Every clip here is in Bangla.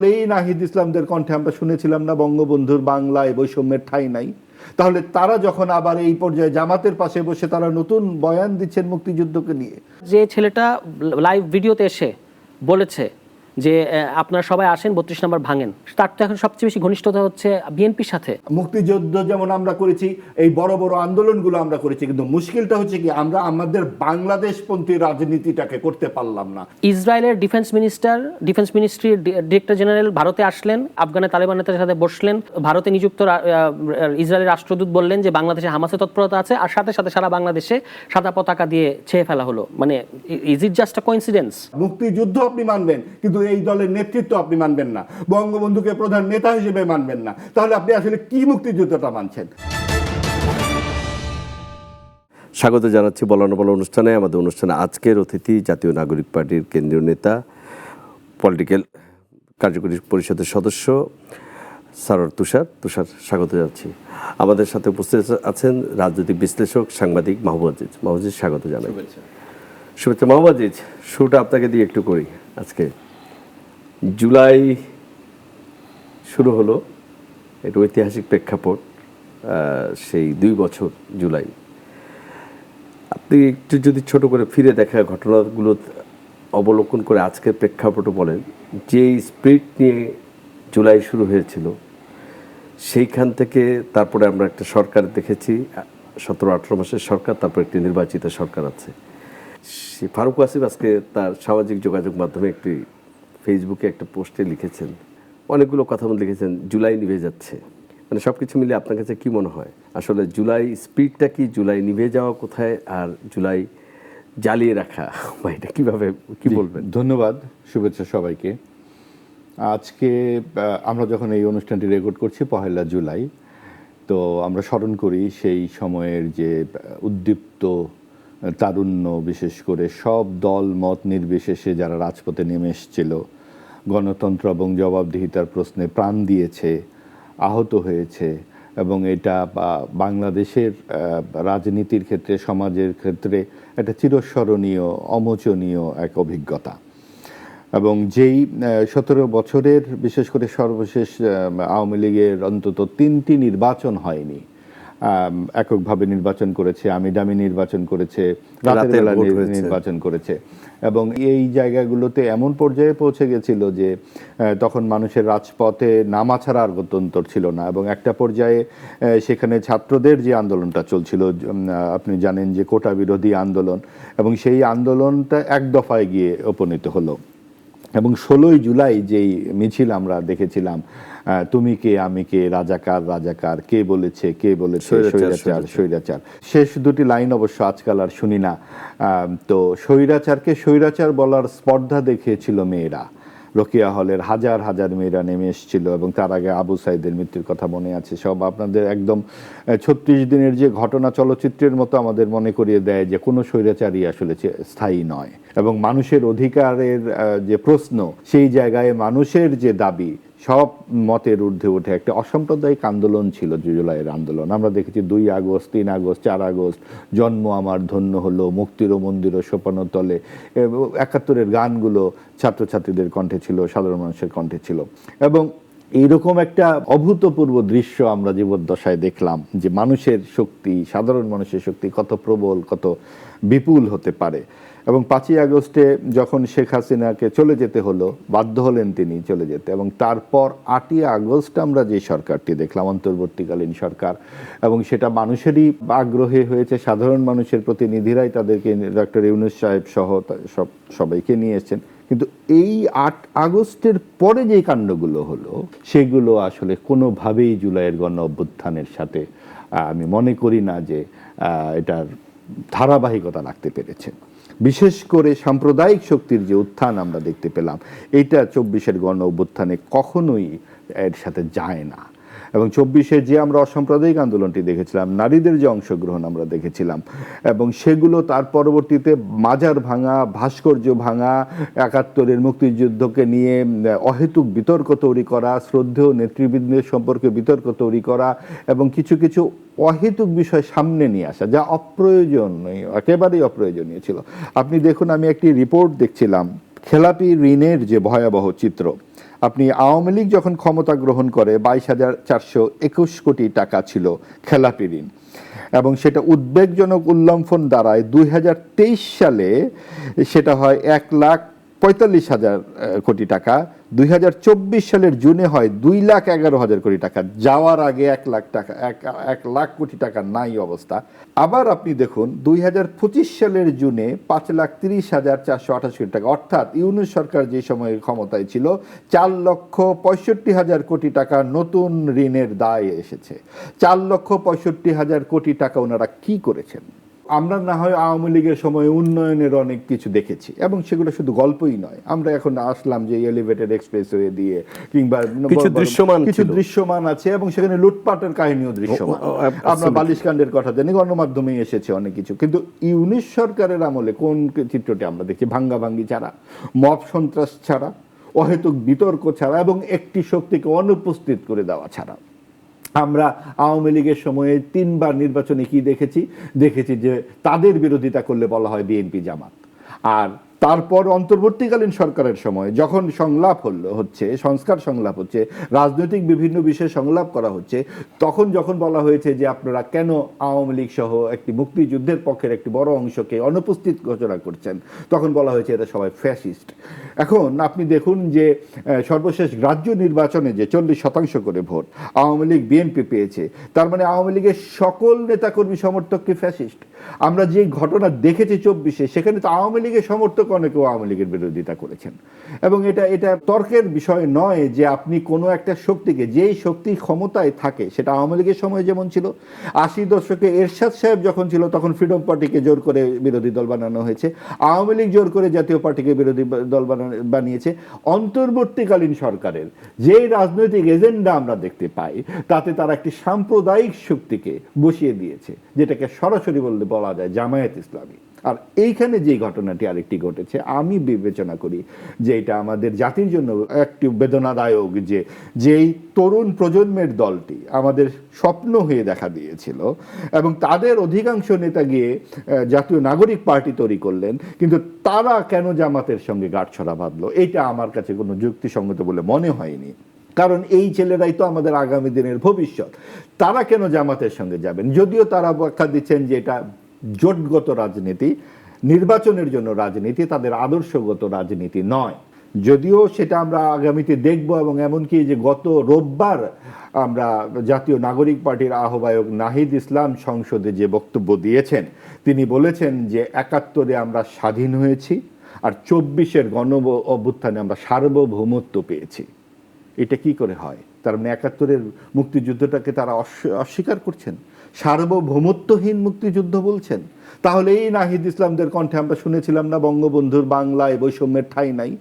এই নাহিদ ইসলামদের কণ্ঠে আমরা শুনেছিলাম না বঙ্গবন্ধুর বাংলায় বৈষম্যের ঠাঁই নাই। তাহলে তারা যখন আবার এই পর্যায়ে জামাতের পাশে বসে তারা নতুন বয়ান দিচ্ছেন মুক্তিযুদ্ধকে নিয়ে, যে ছেলেটা লাইভ ভিডিওতে এসে বলেছে যে আপনারা সবাই আসেন 32 নম্বর ভাঙেন, তার তো এখন সবচেয়ে বেশি ঘনিষ্ঠতা হচ্ছে বিএনপির সাথে। মুক্তিযুদ্ধ যেমন আমরা করেছি, এই বড় বড় আন্দোলনগুলো আমরা করেছি, কিন্তু মুশকিলটা হচ্ছে কি আমরা আমাদের বাংলাদেশপন্থী রাজনীতিটাকে করতে পারলাম না। ইসরায়েলের ডিফেন্স মিনিস্ট্রির ডিরেক্টর জেনারেল ভারতে আসলেন, আফগানের তালেবান নেতাদের সাথে বসলেন, ভারতে নিযুক্ত ইসরায়েলের রাষ্ট্রদূত বললেন যে বাংলাদেশে হামাসের তৎপরতা আছে, আর সাথে সাথে সারা বাংলাদেশে সাদা পতাকা দিয়ে ছেয়ে ফেলা হলো। মানে is it just a coincidence? মুক্তিযুদ্ধ আপনি মানবেন, কিন্তু এই দলের নেতৃত্ব আপনি মানবেন না, বঙ্গবন্ধুকে প্রধান নেতা হিসেবে মানবেন না, তাহলে আপনি আসলে কি মুক্তিযুদ্ধটা মানছেন? স্বাগত জানাচ্ছি বলানো বলা অনুষ্ঠানে। আমাদের অনুষ্ঠানে আজকের অতিথি জাতীয় নাগরিক পার্টির কেন্দ্রীয় নেতা, পলিটিক্যাল কার্যকরী পরিষদের সদস্য সারোয়ার তুষার। স্বাগত জানাচ্ছি। আমাদের সাথে উপস্থিত আছেন রাজনৈতিক বিশ্লেষক সাংবাদিক মাহবুব আজিজ। মাহবুব আজিজ, স্বাগত জানাই। শুভেচ্ছা মাহবুব আজিজ। শুরুটা আপনাকে দিয়ে একটু করি। আজকে জুলাই শুরু হলো, এটা ঐতিহাসিক প্রেক্ষাপট, সেই 2 বছর জুলাই। আপনি একটু যদি ছোট করে ফিরে দেখা ঘটনাগুলো অবলোকন করে আজকের প্রেক্ষাপটও বলেন, যে স্পিরিট নিয়ে জুলাই শুরু হয়েছিল সেইখান থেকে তারপরে আমরা একটা সরকার দেখেছি, 17-18 মাসের সরকার, তারপর একটি নির্বাচিত সরকার আছে। ফারুক আসিফ আজকে তার সামাজিক যোগাযোগ মাধ্যমে একটি ফেসবুকে একটা পোস্টে লিখেছেন, অনেকগুলো কথা লিখেছেন, জুলাই নিভে যাচ্ছে। মানে সব কিছু মিলে আপনার কাছে কী মনে হয় আসলে জুলাই স্পিডটা কি, জুলাই নিভে যাওয়া কোথায়, আর জুলাই জ্বালিয়ে রাখা বা এটা কীভাবে কী বলবেন? ধন্যবাদ, শুভেচ্ছা সবাইকে। আজকে আমরা যখন এই অনুষ্ঠানটি রেকর্ড করছি 1 জুলাই, তো আমরা স্মরণ করি সেই সময়ের যে উদ্দীপ্ত তারুণ্য, বিশেষ করে সব দল মত নির্বিশেষে যারা রাজপথে নেমে এসেছিল, গণতন্ত্র এবং জবাবদিহিতার প্রশ্নে প্রাণ দিয়েছে, আহত হয়েছে, এবং এটা বাংলাদেশের রাজনীতির ক্ষেত্রে, সমাজের ক্ষেত্রে একটা চিরস্মরণীয়, অমোচনীয় এক অভিজ্ঞতা। এবং যেই 17 বছরের বিশেষ করে সর্বশেষ আওয়ামী লীগের অন্তত 3টি নির্বাচন হয়নি, এককভাবে নির্বাচন করেছে, আমিডামি নির্বাচন করেছে, রাতের বেলা নির্বাচন করেছে, এবং এই জায়গাগুলোতে এমন পর্যায়ে পৌঁছে গেছিল যে তখন মানুষের রাজপথে নামা ছাড়া আর গত্যন্তর ছিল না। এবং একটা পর্যায়ে সেখানে ছাত্রদের যে আন্দোলনটা চলছিল, আপনি জানেন যে কোটা বিরোধী আন্দোলন, এবং সেই আন্দোলনটা এক দফায় গিয়ে উপনীত হলো। এবং 16ই জুলাই যেই মিছিল আমরা দেখেছিলাম, তুমি কে আমি কে, রাজাকার রাজাকার, কে বলেছে স্বৈরাচার স্বৈরাচার, শেষ 2টি লাইন অবশ্য আজকাল আর শুনি না। তো স্বৈরাচারকে স্বৈরাচার বলার স্পর্ধা দেখিয়েছিল মেয়েরা, রোকেয়া হলের হাজার হাজার মেয়েরা নেমে এসেছিল। এবং তার আগে আবু সাইদের মৃত্যুর কথা মনে আছে সব আপনাদের, একদম 36 দিনের যে ঘটনা চলচ্চিত্রের মতো আমাদের মনে করিয়ে দেয় যে কোনো স্বৈরাচারই আসলে স্থায়ী নয়। এবং মানুষের অধিকারের যে প্রশ্ন, সেই জায়গায় মানুষের যে দাবি, সব মতের ঊর্ধ্বে উঠে একটা অসাম্প্রদায়িক আন্দোলন ছিল জুলাইয়ের আন্দোলন। আমরা দেখেছি 2 আগস্ট, 3 আগস্ট, 4 আগস্ট, জন্ম আমার ধন্য হলো, মুক্তির মন্দির ও সোপানো তলে, 71-এর গানগুলো ছাত্রছাত্রীদের কণ্ঠে ছিল, সাধারণ মানুষের কণ্ঠে ছিল। এবং এইরকম একটা অভূতপূর্ব দৃশ্য আমরা জীবদ্দশায় দেখলাম, যে মানুষের শক্তি, সাধারণ মানুষের শক্তি কত প্রবল, কত বিপুল হতে পারে। এবং 5ই আগস্টে যখন শেখ হাসিনাকে চলে যেতে হলো, বাধ্য হলেন তিনি চলে যেতে, এবং তারপর 8ই আগস্ট আমরা যে সরকারটি দেখলাম, অন্তর্বর্তীকালীন সরকার, এবং সেটা মানুষেরই আগ্রহে হয়েছে, সাধারণ মানুষের প্রতিনিধিরাই তাদেরকে, ডক্টর ইউনূস সাহেব সহ সবাইকে নিয়ে এসেছেন। কিন্তু এই 8 আগস্টের পরে যে কাণ্ডগুলো হলো, সেগুলো আসলে কোনোভাবেই জুলাইয়ের গণ অভ্যুত্থানের সাথে আমি মনে করি না যে এটার ধারাবাহিকতা রাখতে পেরেছে। বিশেষ করে সাম্প্রদায়িক শক্তির যে উত্থান আমরা দেখতে পেলাম, এটা 24-এর গণ অভ্যুত্থানে কখনোই এর সাথে যায় না। এবং 24-এ যে আমরা অসাম্প্রদায়িক আন্দোলনটি দেখেছিলাম, নারীদের যে অংশগ্রহণ আমরা দেখেছিলাম, এবং সেগুলো তার পরবর্তীতে মাজার ভাঙা, ভাস্কর্য ভাঙা, 71-এর মুক্তিযুদ্ধকে নিয়ে অহেতুক বিতর্ক তৈরি করা, শ্রদ্ধেয় নেতৃবৃন্দের সম্পর্কে বিতর্ক তৈরি করা, এবং কিছু কিছু অহেতুক বিষয় সামনে নিয়ে আসা, যা অপ্রয়োজনীয়, একেবারেই অপ্রয়োজনীয় ছিল। আপনি দেখুন, আমি একটি রিপোর্ট দেখছিলাম, খেলাপি ঋণের যে ভয়াবহ চিত্র, আপনি আওয়ামী লীগ যখন ক্ষমতা গ্রহণ করে 22,421 কোটি টাকা ছিল খেলাপি ঋণ, এবং সেটা উদ্বেগজনক উল্লম্ফন দাঁড়ায় 2023 সালে সেটা হয় 1,45,000 কোটি টাকা, 2024 সালের জুনে হয় 2,11,000 কোটি টাকা, যাওয়ার আগে 1,00,000 কোটি টাকা নাই অবস্থা। আবার আপনি দেখুন 2025 সালের জুনে 5,30,428 কোটি টাকা, অর্থাৎ ইউনূস সরকার যে সময় ক্ষমতায় ছিল 4,65,000 কোটি টাকা নতুন ঋণের দায় এসেছে। 4,65,000 কোটি টাকা ওনারা কি করেছেন? আমরা না হয় আওয়ামী লীগের সময় উন্নয়নের অনেক কিছু দেখেছি, এবং সেগুলো শুধু গল্পই নয়। আমরা এখন আসলাম যে এলিভেটেড এক্সপ্রেসওয়ে দিয়ে, কিংবা কিছু দৃশ্যমান আছে, এবং সেখানে লুটপাটের কাহিনীও দৃশ্যমান। আমরা বালিশকাণ্ডের কথা জানি, গণমাধ্যমেই এসেছে অনেক কিছু। কিন্তু ইউনূস সরকারের আমলে কোন চিত্রটি আমরা দেখছি? ভাঙ্গাভাঙ্গি ছাড়া, মব সন্ত্রাস ছাড়া, অহেতুক বিতর্ক ছাড়া, এবং একটি শক্তিকে অনুপস্থিত করে দেওয়া ছাড়া। আমরা আওয়ামী লীগের সময়ে 3বার নির্বাচনে কি দেখেছি যে তাদের বিরোধিতা করলে বলা হয় বিএনপি জামাত। আর তারপর অন্তর্বর্তীকালীন সরকারের সময় যখন সংস্কার সংলাপ হচ্ছে, রাজনৈতিক বিভিন্ন বিষয়ে সংলাপ করা হচ্ছে, তখন যখন বলা হয়েছে যে আপনারা কেন আওয়ামী লীগ সহ একটি মুক্তিযুদ্ধের পক্ষের একটি বড় অংশকে অনুপস্থিত ঘোষণা করছেন, তখন বলা হয়েছে এরা সবাই ফ্যাসিস্ট। এখন আপনি দেখুন যে সর্বশেষ গ্রাহ্য নির্বাচনে যে 40% করে ভোট আওয়ামী লীগ বিএনপি পেয়েছে, তার মানে আওয়ামী লীগের সকল নেতাকর্মী সমর্থককে ফ্যাসিস্ট। আমরা যে ঘটনা দেখেছি 24-এ, সেখানে তো আওয়ামী লীগের সমর্থক অনেকেও আওয়ামী লীগের বিরোধিতা করেছেন। এবং এটা তর্কের বিষয় নয় যে আপনি কোনো একটা শক্তিকে, যেই শক্তি ক্ষমতায় থাকে, সেটা আওয়ামী লীগের সময় যেমন ছিল, 80 দশকে এরশাদ সাহেব যখন ছিল তখন ফ্রিডম পার্টিকে জোর করে বিরোধী দল বানানো হয়েছে, আওয়ামী লীগ জোর করে জাতীয় পার্টিকে বিরোধী দল বানিয়েছে। অন্তর্বর্তীকালীন সরকারের যে রাজনৈতিক এজেন্ডা আমরা দেখতে পাই, তাতে তারা একটি সাম্প্রদায়িক শক্তিকে বসিয়ে দিয়েছে, যেটাকে সরাসরি বলা যায় জামায়াত ইসলামী। আর এইখানে যে ঘটনাটি আরেকটি ঘটেছে, আমি বিবেচনা করি যে এটা আমাদের জাতির জন্য একটি বেদনাদায়ক, যে যেই তরুণ প্রজন্মের দলটি আমাদের স্বপ্ন হয়ে দেখা দিয়েছিল, এবং তাদের অধিকাংশ নেতা গিয়ে জাতীয় নাগরিক পার্টি তৈরি করলেন, কিন্তু তারা কেন জামাতের সঙ্গে গাঁটছড়া বাঁধলো, এটা আমার কাছে কোনো যুক্তিসঙ্গত বলে মনে হয়নি। কারণ এই ছেলেরাই তো আমাদের আগামী দিনের ভবিষ্যৎ। তারা কেন জামাতের সঙ্গে যাবেন? যদিও তারা ব্যাখ্যা দিচ্ছেন যে এটা জোটগত রাজনীতি, নির্বাচনের জন্য রাজনীতি, তাদের আদর্শগত রাজনীতি নয়। যদিও সেটা আমরা আগামীতে দেখব, এবং এমনকি যে গত রোববার আমরা জাতীয় নাগরিক পার্টির আহ্বায়ক নাহিদ ইসলাম সংসদে যে বক্তব্য দিয়েছেন, তিনি বলেছেন যে 71-এ আমরা স্বাধীন হয়েছি, আর 24-এর গণ অভ্যুত্থানে আমরা সার্বভৌমত্ব পেয়েছি। এটা কি করে হয়? তার মানে 71-এর মুক্তিযুদ্ধটাকে তারা অস্বীকার করছেন, সার্বভৌমত্বহীন মুক্তিযুদ্ধ বলছেন। তাহলে এই নাহিদ ইসলামদের কণ্ঠে আমরা শুনেছিলাম না বঙ্গবন্ধুর বাংলায় বৈষম্যের ঠাঁই নাই?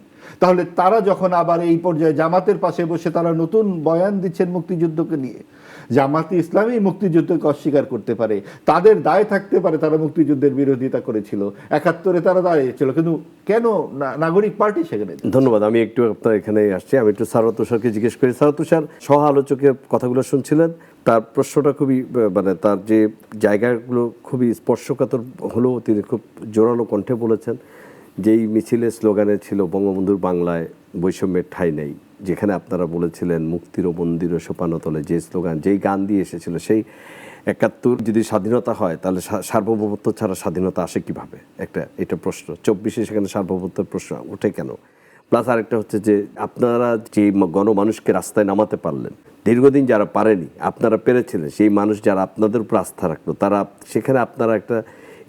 তাহলে তারা যখন আবার এই পর্যায়ে জামাতের পাশে বসে তারা নতুন বয়ান দিচ্ছেন মুক্তিযুদ্ধকে নিয়ে, জামাতে ইসলামী মুক্তিযুদ্ধকে অস্বীকার করতে পারে, তাদের দায় থাকতে পারে তারা মুক্তিযুদ্ধের বিরোধিতা করেছিল, 71-এ তারা দাঁড়িয়েছিল, কিন্তু কেন নাগরিক পার্টি সেখানে? ধন্যবাদ। আমি একটু আপনার এখানে আসছি, আমি একটু সারওয়ার তুষারকে জিজ্ঞেস করি। সারওয়ার তুষার সহ আলোচকের কথাগুলো শুনছিলেন, তার প্রশ্নটা খুবই মানে তার যে জায়গাগুলো খুবই স্পর্শকাতর হলেও তিনি খুব জোরালো কণ্ঠে বলেছেন। যেই মিছিলের স্লোগানে ছিল বঙ্গবন্ধুর বাংলায় বৈষম্যের ঠাঁই নেই, যেখানে আপনারা বলেছিলেন মুক্তির ও মন্দির ও সোপানতলে, যে স্লোগান, যেই গান দিয়ে এসেছিল, সেই 71 যদি স্বাধীনতা হয় তাহলে সার্বভৌমত্ব ছাড়া স্বাধীনতা আসে কিভাবে? এটা প্রশ্ন। 24-এ সেখানে সার্বভৌমত্বের প্রশ্ন ওঠে কেন? প্লাস আরেকটা হচ্ছে যে আপনারা যে গণমানুষকে রাস্তায় নামাতে পারলেন, দীর্ঘদিন যারা পারেনি আপনারা পেরেছিলেন, সেই মানুষ যারা আপনাদের উপর আস্থা রাখলো, তারা সেখানে আপনারা একটা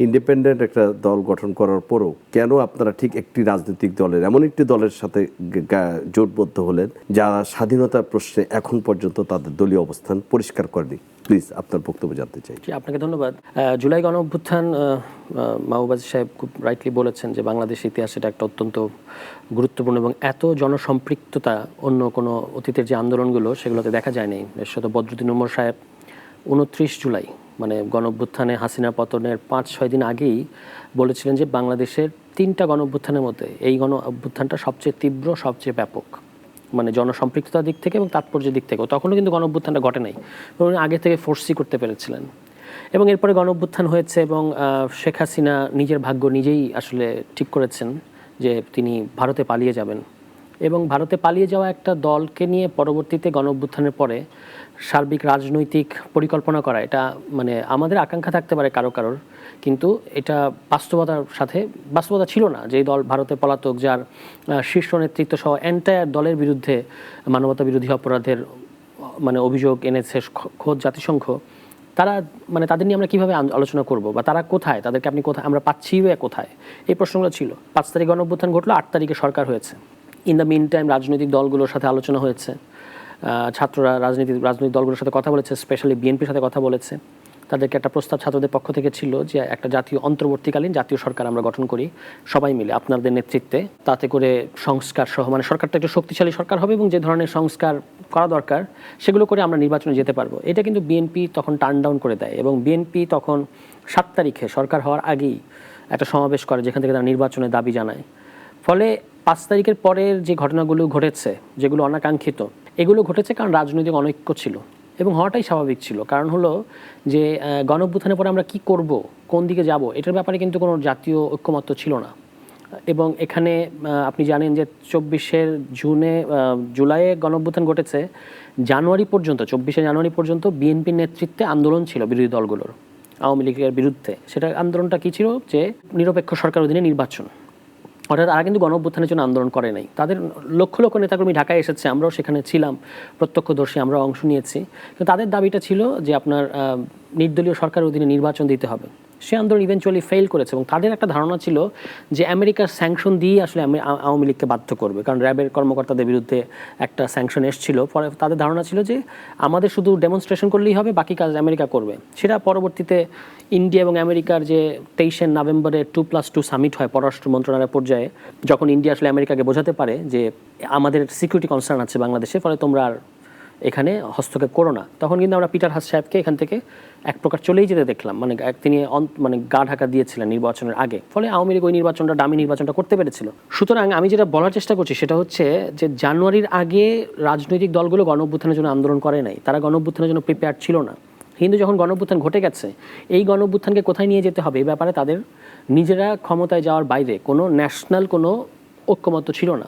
ইন্ডিপেন্ডেন্ট একটা দল গঠন করার পরও কেন আপনারা ঠিক একটি রাজনৈতিক দলের, এমন একটি দলের সাথে জোটবদ্ধ হলেন যারা স্বাধীনতার প্রশ্নে এখন পর্যন্ত তাদের দলীয় অবস্থান পরিষ্কার করেনি? প্লিজ আপনার বক্তব্য জানতে চাই। আপনাকে ধন্যবাদ। জুলাই গণ অভ্যুত্থান, মাহবুব সাহেব খুব রাইটলি বলেছেন যে বাংলাদেশের ইতিহাসে এটা একটা অত্যন্ত গুরুত্বপূর্ণ, এবং এত জনসম্পৃক্ততা অন্য কোনো অতীতের যে আন্দোলনগুলো সেগুলোতে দেখা যায়নি। বিশেষত বদরুদ্দিন উমর সাহেব 29 জুলাই মানে গণ অভ্যুত্থানে হাসিনা পতনের 5-6 দিন আগেই বলেছিলেন যে বাংলাদেশের 3টা গণ অভ্যুত্থানের মধ্যে এই গণ অভ্যুত্থানটা সবচেয়ে তীব্র, সবচেয়ে ব্যাপক, মানে জনসম্পৃক্ততার দিক থেকে এবং তাৎপর্যের দিক থেকেও। তখনও কিন্তু গণ অভ্যুত্থানটা ঘটে নাই, উনি আগে থেকে ফোর্সি করতে পেরেছিলেন। এবং এরপরে গণ অভ্যুত্থান হয়েছে, এবং শেখ হাসিনা নিজের ভাগ্য নিজেই আসলে ঠিক করেছেন যে তিনি ভারতে পালিয়ে যাবেন, এবং ভারতে পালিয়ে যাওয়া একটা দলকে নিয়ে পরবর্তীতে গণঅভ্যুত্থানের পরে সার্বিক রাজনৈতিক পরিকল্পনা করা, এটা মানে আমাদের আকাঙ্ক্ষা থাকতে পারে কারো কারোর, কিন্তু এটা বাস্তবতা ছিল না। যে দল ভারতে পলাতক, যার শীর্ষ নেতৃত্ব সহ এন্টায়ার দলের বিরুদ্ধে মানবতা বিরোধী অপরাধের মানে অভিযোগ এনেছে খোদ জাতিসংঘ, তারা মানে তাদের নিয়ে আমরা কিভাবে আলোচনা করব, বা তারা কোথায়, তাদেরকে আপনি কোথায়, আমরা পাচ্ছি কোথায়, এই প্রশ্নগুলো ছিল। 5 তারিখ গণঅভ্যুত্থান ঘটলো, 8 তারিখে সরকার হয়েছে। ইন দ্য মিন টাইম রাজনৈতিক দলগুলোর সাথে আলোচনা হয়েছে, ছাত্ররা রাজনৈতিক দলগুলোর সাথে কথা বলেছে, স্পেশালি বিএনপির সাথে কথা বলেছে। তাদেরকে একটা প্রস্তাব ছাত্রদের পক্ষ থেকে ছিল যে একটা অন্তর্বর্তীকালীন জাতীয় সরকার আমরা গঠন করি সবাই মিলে আপনাদের নেতৃত্বে, তাতে করে সংস্কার সহ মানে সরকারটা একটু শক্তিশালী সরকার হবে এবং যে ধরনের সংস্কার করা দরকার সেগুলো করে আমরা নির্বাচনে যেতে পারবো। এটা কিন্তু বিএনপি তখন টার্ন ডাউন করে দেয় এবং বিএনপি তখন 7 তারিখে সরকার হওয়ার আগেই একটা সমাবেশ করে যেখান থেকে তারা নির্বাচনের দাবি জানায়। ফলে 5 তারিখের পরের যে ঘটনাগুলো ঘটেছে, যেগুলো অনাকাঙ্ক্ষিত, এগুলো ঘটেছে কারণ রাজনৈতিক অনৈক্য ছিল এবং হওয়াটাই স্বাভাবিক ছিল। কারণ হলো যে গণঅভ্যুত্থানের পরে আমরা কি করব, কোন দিকে যাব, এটার ব্যাপারে কিন্তু কোনো জাতীয় ঐক্যমত্য ছিল না। এবং এখানে আপনি জানেন যে 24 জুলাইয়ে গণঅভ্যুত্থান ঘটেছে, জানুয়ারি পর্যন্ত 24 জানুয়ারি পর্যন্ত বিএনপির নেতৃত্বে আন্দোলন ছিল বিরোধী দলগুলোর, আওয়ামী লীগের বিরুদ্ধে। সেটা আন্দোলনটা কি ছিল, যে নিরপেক্ষ সরকার অধীনে নির্বাচন। অর্থাৎ তারা কিন্তু গণঅভ্যুত্থানের জন্য আন্দোলন করে নাই। তাদের লক্ষ লক্ষ নেতাকর্মী ঢাকায় এসেছে, আমরাও সেখানে ছিলাম, প্রত্যক্ষদর্শী, আমরা অংশ নিয়েছি। কিন্তু তাদের দাবিটা ছিল যে আপনার নির্দলীয় সরকারের অধীনে নির্বাচন দিতে হবে। সে আন্দোলন ইভেনচুয়ালি ফেল করেছে এবং তাদের একটা ধারণা ছিল যে আমেরিকার স্যাংশন দিয়ে আসলে আওয়ামী লীগকে বাধ্য করবে, কারণ র্যাবের কর্মকর্তাদের বিরুদ্ধে একটা স্যাংশন এসেছিল। পরে তাদের ধারণা ছিল যে আমাদের শুধু ডেমনস্ট্রেশন করলেই হবে, বাকি কাজ আমেরিকা করবে। সেটা পরবর্তীতে ইন্ডিয়া এবং আমেরিকার যে 23 নভেম্বরে 2+2 সামিট হয় পররাষ্ট্র মন্ত্রণালয়ের পর্যায়ে, যখন ইন্ডিয়া আসলে আমেরিকাকে বোঝাতে পারে যে আমাদের সিকিউরিটি কনসার্ন আছে বাংলাদেশে, ফলে তোমরা আর এখানে হস্তক্ষেপ করো না, তখন কিন্তু আমরা পিটার হাস সাহেবকে এখান থেকে এক প্রকার চলেই যেতে দেখলাম। তিনি গা ঢাকা দিয়েছিলেন নির্বাচনের আগে, ফলে আওয়ামী লীগ ওই নির্বাচনটা, দামি নির্বাচনটা করতে পেরেছিল। সুতরাং আমি যেটা বলার চেষ্টা করছি সেটা হচ্ছে যে জানুয়ারির আগে রাজনৈতিক দলগুলো গণঅভ্যুত্থানের জন্য আন্দোলন করে নাই, তারা গণঅভ্যুত্থানের জন্য প্রিপেয়ার ছিল না। কিন্তু যখন গণঅভ্যুত্থান ঘটে গেছে, এই গণঅভ্যুত্থানকে কোথায় নিয়ে যেতে হবে এই ব্যাপারে তাদের নিজেরা ক্ষমতায় যাওয়ার বাইরে কোনো ন্যাশনাল কোনো ঐক্যমত্য ছিল না।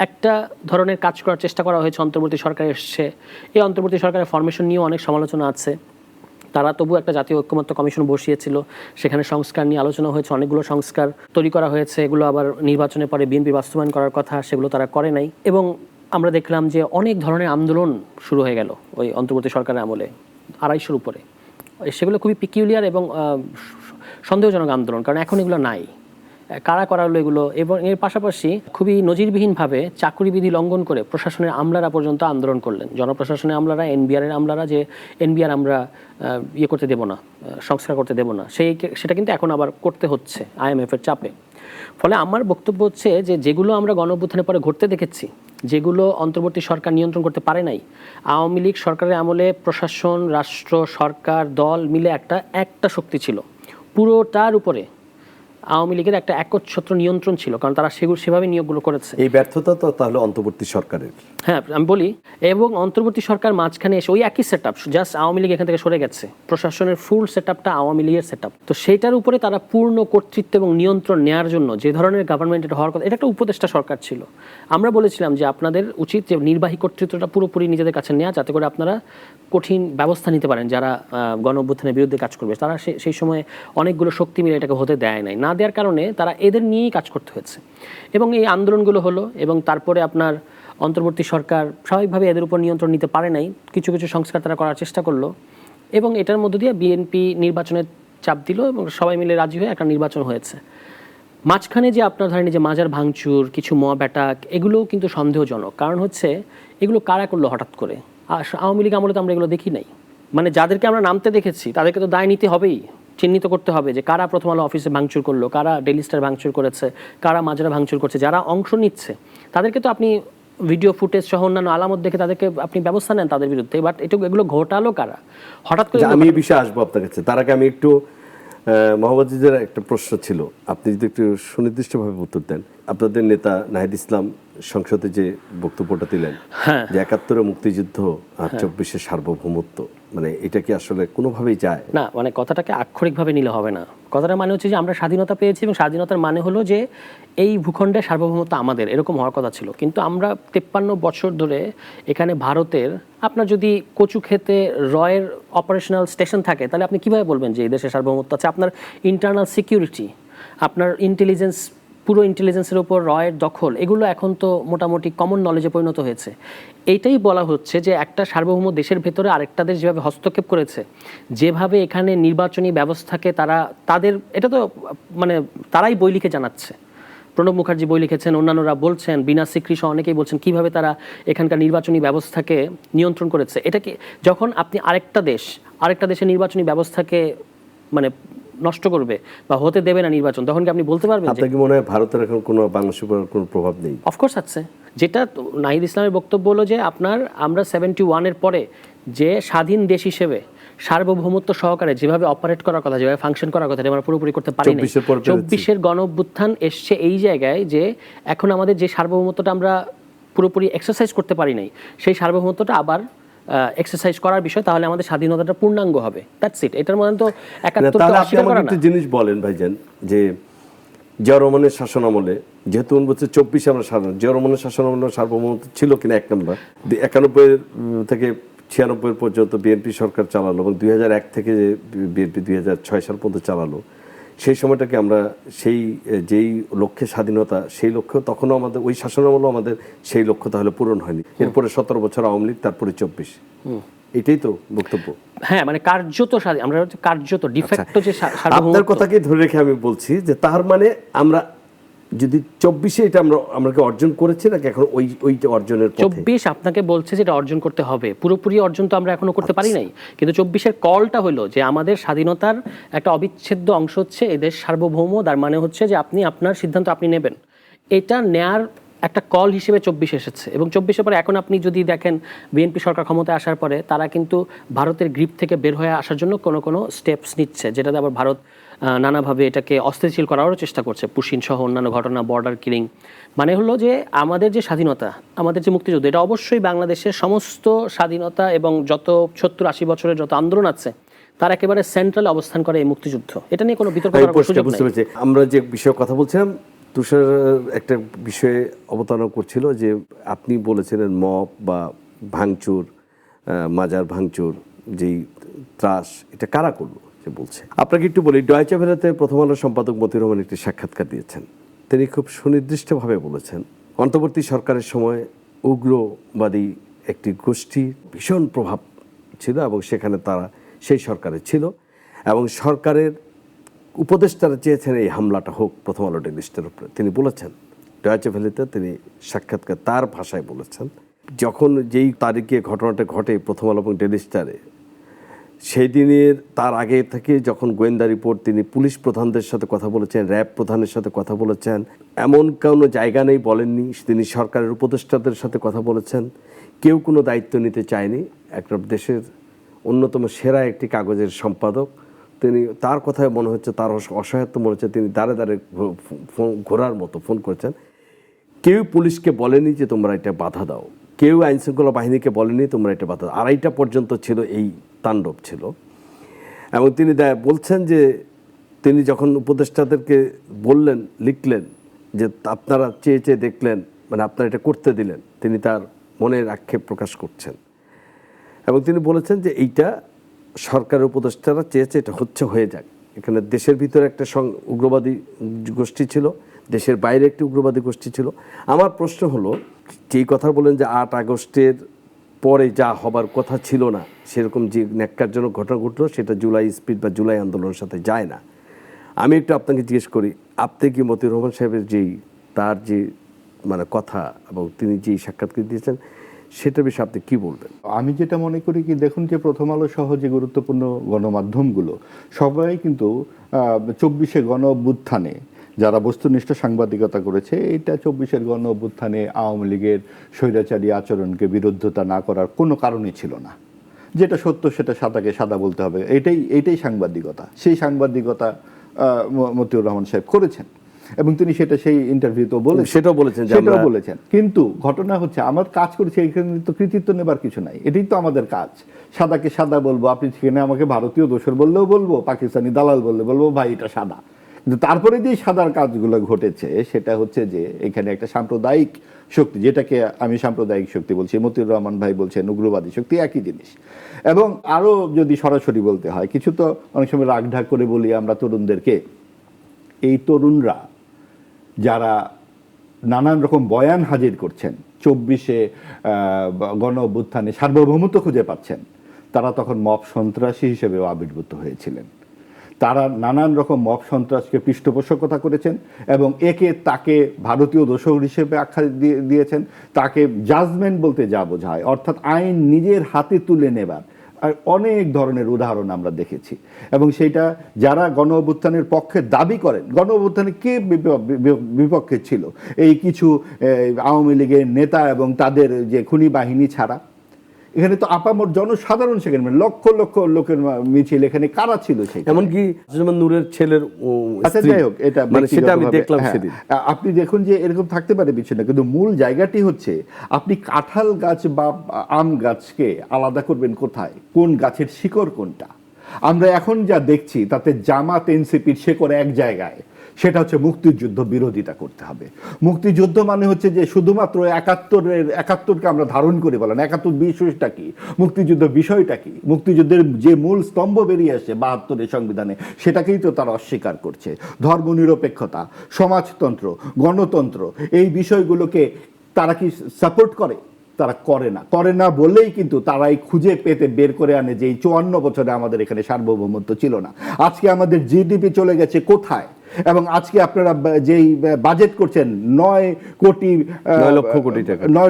একটা ধরনের কাজ করার চেষ্টা করা হয়েছে, অন্তর্বর্তী সরকার এসছে, এই অন্তর্বর্তী সরকারের ফরমেশন নিয়েও অনেক সমালোচনা আছে। তারা তবু একটা জাতীয় ঐক্যমত্য কমিশন বসিয়েছিল, সেখানে সংস্কার নিয়ে আলোচনা হয়েছে, অনেকগুলো সংস্কার তৈরি করা হয়েছে, এগুলো আবার নির্বাচনের পরে বিএনপি বাস্তবায়ন করার কথা, সেগুলো তারা করে নাই। এবং আমরা দেখলাম যে অনেক ধরনের আন্দোলন শুরু হয়ে গেল ওই অন্তর্বর্তী সরকারের আমলে, 250-র উপরে। সেগুলো খুবই পিকিউলিয়ার এবং সন্দেহজনক আন্দোলন, কারণ এখন এগুলো নাই। কারা করালো এগুলো? এবং এর পাশাপাশি খুবই নজিরবিহীনভাবে চাকরিবিধি লঙ্ঘন করে প্রশাসনের আমলারা পর্যন্ত আন্দোলন করলেন, জনপ্রশাসনের আমলারা, এনবিআরের আমলারা, যে এনবিআর আমরা করতে দেব না, সংস্কার করতে দেব না, সেটা কিন্তু এখন আবার করতে হচ্ছে IMF-এর চাপে। ফলে আমার বক্তব্য হচ্ছে যে যেগুলো আমরা গণঅভ্যুত্থানের পরে ঘটতে দেখেছি, যেগুলো অন্তর্বর্তী সরকার নিয়ন্ত্রণ করতে পারে নাই, আওয়ামী লীগ সরকারের আমলে প্রশাসন, রাষ্ট্র, সরকার, দল মিলে একটা শক্তি ছিল, পুরোটার উপরে আওয়ামী লীগের একটা একচ্ছত্র নিয়ন্ত্রণ ছিল, কারণ তারা সেভাবে নিয়োগগুলো করেছে। এই ব্যর্থতা তো তাহলে অন্তর্বর্তী সরকারের। হ্যাঁ, আমি বলি, এবং অন্তর্বর্তী সরকার মাঝখানে এসে ওই একই set up, just Awami League এখান থেকে সরে গেছে, প্রশাসনের ফুল সেট আপটা আওয়ামী লীগের সেট আপ। তো সেইটার উপরে তারা পূর্ণ কর্তৃত্ব এবং নিয়ন্ত্রণ নেওয়ার জন্য যে ধরনের গভর্নমেন্টের হওয়ার কথা, এটা একটা উপদেষ্টা সরকার ছিল। আমরা বলেছিলাম যে আপনাদের উচিত যে নির্বাহী কর্তৃত্বটা পুরোপুরি নিজেদের কাছে নেওয়া, যাতে করে আপনারা কঠিন ব্যবস্থা নিতে পারেন যারা গণঅভ্যুত্থানের বিরুদ্ধে কাজ করবে। তারা সেই সময় অনেকগুলো শক্তি মিলে এটাকে হতে দেয় নাই, না দেওয়ার কারণে তারা এদের নিয়েই কাজ করতে হয়েছে এবং এই আন্দোলনগুলো হলো। এবং তারপরে আপনার অন্তর্বর্তী সরকার স্বাভাবিকভাবে এদের উপর নিয়ন্ত্রণ নিতে পারে নাই, কিছু কিছু সংস্কার তারা করার চেষ্টা করলো এবং এটার মধ্য দিয়ে বিএনপি নির্বাচনের চাপ দিল এবং সবাই মিলে রাজি হয়ে একটা নির্বাচন হয়েছে। মাঝখানে যে আপনার ধরেন যে মাজার ভাঙচুর, কিছু মব অ্যাটাক, এগুলোও কিন্তু সন্দেহজনক। কারণ হচ্ছে এগুলো কারা করলো হঠাৎ করে? আওয়ামী লীগ আমলে তো আমরা এগুলো দেখি নাই। মানে যাদেরকে আমরা নামতে দেখেছি তাদেরকে তো দায় নিতে হবেই, চিহ্নিত করতে হবে যে কারা প্রথম আলো অফিসে ভাঙচুর করলো, কারা ডেইলি স্টার ভাঙচুর করেছে, কারা মাজারা ভাঙচুর করছে। যারা অংশ নিচ্ছে তাদেরকে তো আপনি ভিডিও ফুটেজ সহ অন্যান্য আলামত দেখে তাদেরকে আপনি ব্যবস্থা নেন তাদের বিরুদ্ধে। বাট এগুলো ঘটালো কারা হঠাৎ করে? আমি এই বিষয়ে আসবো আপনার কাছে, তার আগে আমি একটু মোহাম্মদ জিদের একটা প্রশ্ন ছিল, আপনি যদি একটু সুনির্দিষ্টভাবে উত্তর দেন। আপনাদের নেতা নাহিদ ইসলাম সংসদে যে বক্তব্যটা দিলেন হ্যাঁ। যে ৭১ মুক্তিযুদ্ধ আর ২৪ সার্বভৌমত্ব, মানে এটা কি আসলে কোনোভাবেই যায় না, মানে কথাটাকে আক্ষরিকভাবে নিলে হবে না। কথাটা মানে হচ্ছে যে আমরা স্বাধীনতা পেয়েছি এবং স্বাধীনতার মানে হলো যে এই ভূখণ্ডের সার্বভৌমত্ব আমাদের, এরকম হওয়ার কথা ছিল। কিন্তু আমরা ৫৩ বছর ধরে এখানে ভারতের, আপনার যদি কচুক্ষেতে রয়ের অপারেশনাল স্টেশন থাকে তাহলে আপনি কিভাবে বলবেন যে এই দেশের সার্বভৌমত্ব আছে? আপনার ইন্টারনাল সিকিউরিটি, আপনার ইন্টেলিজেন্স, পুরো ইন্টেলিজেন্সের উপর রয়ের দখল, এগুলো এখন তো মোটামুটি কমন নলেজে পরিণত হয়েছে। এইটাই বলা হচ্ছে যে একটা সার্বভৌম দেশের ভেতরে আরেকটা দেশ যেভাবে হস্তক্ষেপ করেছে, যেভাবে এখানে নির্বাচনী ব্যবস্থাকে তাদের এটা তো মানে তারাই বই লিখে জানাচ্ছে। প্রণব মুখার্জি বই লিখেছেন, অন্যান্যরা বলছেন, বিনা সিকরি সহ অনেকেই বলছেন কিভাবে তারা এখানকার নির্বাচনী ব্যবস্থাকে নিয়ন্ত্রণ করেছে। এটা কি যখন আপনি আরেকটা দেশের নির্বাচনী ব্যবস্থাকে মানে নষ্ট করবে বা হতে দেবে না নির্বাচন, তখন কি আপনি বলতে পারবেন? আপনার কি মনে হয় ভারতের এখন কোনো বাংলাদেশের উপর কোনো প্রভাব নেই? অফকোর্স আছে। যেটা নাহিদ ইসলামের বক্তব্য হলো যে আমরা 71-এর পরে যে স্বাধীন দেশ হিসেবে সার্বভৌমত্ব সহকারে যেভাবে অপারেট করার কথা, যেভাবে ফাংশন করার কথা, আমরা পুরোপুরি করতে পারি না। 24-এর গণ অভ্যুত্থান এসছে এই জায়গায় যে এখন আমাদের যে সার্বভৌমত্বটা আমরা পুরোপুরি এক্সারসাইজ করতে পারি নাই, সেই সার্বভৌমত্বটা আবার এক্সারসাইজ করার বিষয়, তাহলে আমাদের স্বাধীনতাটা পূর্ণাঙ্গ হবে। That's it. এটার মধ্যে তো 71কে অস্বীকার করা না। একটা জিনিস বলেন ভাইজান, যে জিয়া রহমানের শাসন আমলে, যেহেতু 24 আমরা স্বাধীন, জিয়া রহমানের শাসন আমলে সার্বভৌমত্ব ছিল কিনা, 1 নম্বর। 91 থেকে 96 পর্যন্ত বিএনপি সরকার চালালো এবং 2001 থেকে বিএনপি 2006 সাল পর্যন্ত চালালো। সেই সময়টাকে আমরা যেই লক্ষ্যে স্বাধীনতা, সেই লক্ষ্য তখনও আমাদের ওই শাসন আমলেও আমাদের সেই লক্ষ্য তাহলে পূরণ হয়নি। এরপরে 17 বছর আওয়ামী লীগ, তারপরে 24। এটাই তো বক্তব্য। হ্যাঁ, মানে কার্যত আমরা কার্যত ডিফেক্ট যে আপনার কথাকে ধরে রেখে আমি বলছি যে তার মানে আমরা যদি 24-এ এটা আমরা কি অর্জন করেছি নাকি এখন ওইটা অর্জনের পথে? 24 আপনাকে বলছে যে এটা অর্জন করতে হবে। পুরোপুরি অর্জন তো আমরা এখনো করতে পারি নাই, কিন্তু 24-এর কলটা হলো যে আমাদের স্বাধীনতার একটা অবিচ্ছেদ্য অংশ হচ্ছে এদেশ সার্বভৌম। তার মানে হচ্ছে যে আপনি আপনার সিদ্ধান্ত আপনি নেবেন। এটা নেয়ার একটা কল হিসেবে 24 এসেছে। এবং 24-এর পরে এখন আপনি যদি দেখেন বিএনপি সরকার ক্ষমতায় আসার পরে তারা কিন্তু ভারতের গ্রিপ থেকে বের হয়ে আসার জন্য কোনো স্টেপস নিচ্ছে, যেটাতে আবার ভারত নানাভাবে এটাকে অস্থিতিশীল করারও চেষ্টা করছে। পুশিন সহ অন্যান্য ঘটনা, বর্ডার কিলিং। মানে হলো যে আমাদের যে স্বাধীনতা, আমাদের যে মুক্তিযুদ্ধ, এটা অবশ্যই বাংলাদেশের সমস্ত স্বাধীনতা এবং যত 70-80 বছরের যত আন্দোলন আছে তার একেবারে সেন্ট্রালে অবস্থান করে এই মুক্তিযুদ্ধ। এটা নিয়ে কোনো বিতর্ক করার সুযোগ নেই। আমরা যে বিষয়ে কথা বলছিলাম, তুষার একটা বিষয়ে অবতারণা করছিল যে আপনি বলেছিলেন মব বা ভাঙচুর, মাজার ভাঙচুর, যেই ত্রাস, এটা কারা করলো সে বলছে। আপনাকে একটু বলি, ডয়েচে ভেলেতে প্রথম আলোর সম্পাদক মতিউর রহমান একটি সাক্ষাৎকার দিয়েছেন। তিনি খুব সুনির্দিষ্টভাবে বলেছেন অন্তর্বর্তী সরকারের সময় উগ্রবাদী একটি গোষ্ঠী ভীষণ প্রভাব ছিল এবং সেখানে তারা সেই সরকারে ছিল এবং সরকারের উপদেষ্টারা চেয়েছেন এই হামলাটা হোক প্রথম আলো টেলিস্টের উপরে। তিনি বলেছেন, ডয়েচে ভেলেতে তিনি সাক্ষাৎকার তার ভাষায় বলেছেন, যখন যেই তারিখে ঘটনাটা ঘটে প্রথম আলো এবং ডেইলি স্টারে, সেই দিনের তার আগে থেকে যখন গোয়েন্দা রিপোর্ট, তিনি পুলিশ প্রধানদের সাথে কথা বলেছেন, র্যাব প্রধানের সাথে কথা বলেছেন, এমন কোনো জায়গা নেই বলেননি। তিনি সরকারের উপদেষ্টাদের সাথে কথা বলেছেন, কেউ কোনো দায়িত্ব নিতে চায়নি। একটা দেশের অন্যতম সেরা একটি কাগজের সম্পাদক, তিনি, তার কথায় মনে হচ্ছে তার অসহায়ত্ব মনে হচ্ছে, তিনি দাঁড়ে দাঁড়ে ঘোরার মতো ফোন করেছেন। কেউ পুলিশকে বলেনি যে তোমরা এটা বাধা দাও, কেউ আইনশৃঙ্খলা বাহিনীকে বলেনি তোমরা এটা বাধা দাও। 2:30 পর্যন্ত ছিল এই তাণ্ডব ছিল। এবং তিনি বলছেন যে তিনি যখন উপদেষ্টাদেরকে বললেন, লিখলেন যে আপনারা চেয়ে চেয়ে দেখলেন, মানে আপনারা এটা করতে দিলেন, তিনি তার মনের আক্ষেপ প্রকাশ করছেন এবং তিনি বলেছেন যে এইটা সরকারের উপদেষ্টারা চেয়েছে, এটা হয়ে যাক। এখানে দেশের ভিতরে একটা উগ্রবাদী গোষ্ঠী ছিল, দেশের বাইরে একটি উগ্রবাদী গোষ্ঠী ছিল। আমার প্রশ্ন হলো, যেই কথা বলেন যে 8 আগস্টের পরে যা হবার কথা ছিল না, সেরকম যে ন্যাক্কারজনক ঘটনা ঘটলো, সেটা জুলাই স্পিড বা জুলাই আন্দোলনের সাথে যায় না। আমি একটু আপনাকে জিজ্ঞেস করি, আপনি কি মতিউর রহমান সাহেবের তার যে মানে কথা এবং তিনি যেই সাক্ষাৎকার দিয়েছেন, সেটার বিষয়ে আপনি কি বলবেন? আমি যেটা মনে করি কি, দেখুন যে প্রথম আলো সহ যে গুরুত্বপূর্ণ গণমাধ্যমগুলো সবাই কিন্তু 24-এ গণ অভ্যুত্থানে যারা বস্তুনিষ্ঠ সাংবাদিকতা করেছে, এটা 24-এর গণ অভ্যুত্থানে আওয়ামী লীগের স্বৈরাচারী আচরণকে বিরোধিতা না করার কোনো কারণই ছিল না। যেটা সত্য সেটা সাদাকে সাদা বলতে হবে, এইটাই সাংবাদিকতা। সেই সাংবাদিকতা মতিউর রহমান সাহেব করেছেন। এবং তিনি সেটা সেই ইন্টারভিউতেও বলেছেন, সেটাও বলেছেন যে সেটাও আমরা- বলেছেন। কিন্তু ঘটনা হচ্ছে আমার কাজ করেছে এখানে তো কৃতিত্ব নেবার কিছু নাই, এটাই তো আমাদের কাজ। সাদাকে সাদা বলবো, আপনি সেখানে আমাকে ভারতীয় দোসর বললেও বলবো, পাকিস্তানি দালাল বললে বলবো ভাই এটা সাদা। কিন্তু তারপরে যে সাদার কাজগুলো ঘটেছে সেটা হচ্ছে যে এখানে একটা সাম্প্রদায়িক শক্তি, যেটাকে আমি সাম্প্রদায়িক শক্তি বলছি, মতিউর রহমান ভাই বলছেন উগ্রবাদী শক্তি, একই জিনিস। এবং আরো যদি সরাসরি বলতে হয়, কিছু তো অনেক সময় রাগঢাক করে বলি আমরা তরুণদেরকে, এই তরুণরা যারা নানান রকম বয়ান হাজির করছেন 24-এ গণ অভ্যুত্থানে সার্বভৌমত্ব খুঁজে পাচ্ছেন, তারা তখন মব সন্ত্রাসী হিসেবেও আবির্ভূত হয়েছিলেন। তারা নানান রকম মব সন্ত্রাসকে পৃষ্ঠপোষকতা করেছেন এবং তাকে ভারতীয় দোসর হিসেবে আখ্যা দিয়েছেন। তাকে জাজমেন্ট বলতে যা বোঝায়, অর্থাৎ আইন নিজের হাতে তুলে নেবার আর অনেক ধরনের উদাহরণ আমরা দেখেছি। এবং সেইটা যারা গণ অভ্যুত্থানের পক্ষে দাবি করেন, গণ অভ্যুত্থানে কে বিপক্ষে ছিল? এই কিছু আওয়ামী লীগের নেতা এবং তাদের যে খুনি বাহিনী ছাড়া এখানে তো আপামর জনসাধারণ, সেখানে লক্ষ লক্ষ লোকের মিছিল, এখানে কারা ছিল সেখানে? এমনকি আজিজুল নূরের ছেলের আচ্ছা স্ত্রী, যাই হোক, এটা মানে সেটা আমি ব্যক্তিগতভাবে, দেখলাম হ্যাঁ, সেদিন। আপনি দেখুন যে এরকম থাকতে পারে পিছনে, কিন্তু মূল জায়গাটি হচ্ছে আপনি কাঁঠাল গাছ বা আম গাছকে আলাদা করবেন কোথায়? কোন গাছের শিকড় কোনটা? আমরা এখন যা দেখছি তাতে জামাত এনসিপির শিকড় এক জায়গায়, সেটা হচ্ছে মুক্তিযুদ্ধ বিরোধিতা করতে হবে। মুক্তিযুদ্ধ মানে হচ্ছে যে শুধুমাত্র একাত্তরকে আমরা ধারণ করে বলেন, 71 বিষয়টা কি, মুক্তিযুদ্ধ বিষয়টা কি, মুক্তিযুদ্ধের যে মূল স্তম্ভ বেরিয়ে আসে 72-এর সংবিধানে, সেটাকেই তো তারা অস্বীকার করছে। ধর্মনিরপেক্ষতা, সমাজতন্ত্র, গণতন্ত্র, এই বিষয়গুলোকে তারা কি সাপোর্ট করে? তারা করে না বলেই কিন্তু তারাই খুঁজে পেতে বের করে আনে যে এই 54 বছরে আমাদের এখানে সার্বভৌমত্ব ছিল না। আজকে আমাদের জিডিপি চলে গেছে কোথায়? এবং আজকে আপনারা যেই বাজেট করছেন 9 লক্ষ কোটি টাকা 9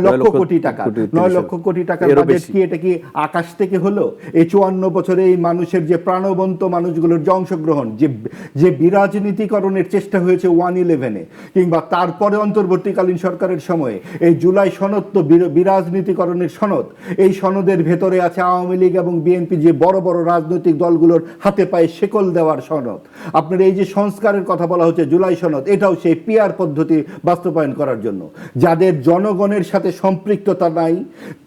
লক্ষ কোটি টাকার বাজেট, কি এটা কি আকাশ থেকে হলো? এই 54 বছরে এই মানুষের যে প্রাণবন্ত মানুষগুলোর যে অংশগ্রহণ, যে বিরাজনীতিকরণের চেষ্টা হয়েছে 1/11-এ, কিংবা তারপরে অন্তর্বর্তীকালীন সরকারের সময়ে এই জুলাই সনদ তো বিরাজনীতিকরণের সনদ। এই সনদের ভেতরে আছে আওয়ামী লীগ এবং বিএনপি যে বড় বড় রাজনৈতিক দলগুলোর হাতে পায়ে শেকল দেওয়ার সনদ। আপনার এই যে সংস্কারের কথা বলা হচ্ছে জুলাই সনদ, এটাও সেই পিআর পদ্ধতি বাস্তবায়ন করার জন্য। যাদের জনগণের সাথে সম্পৃক্ততা নাই,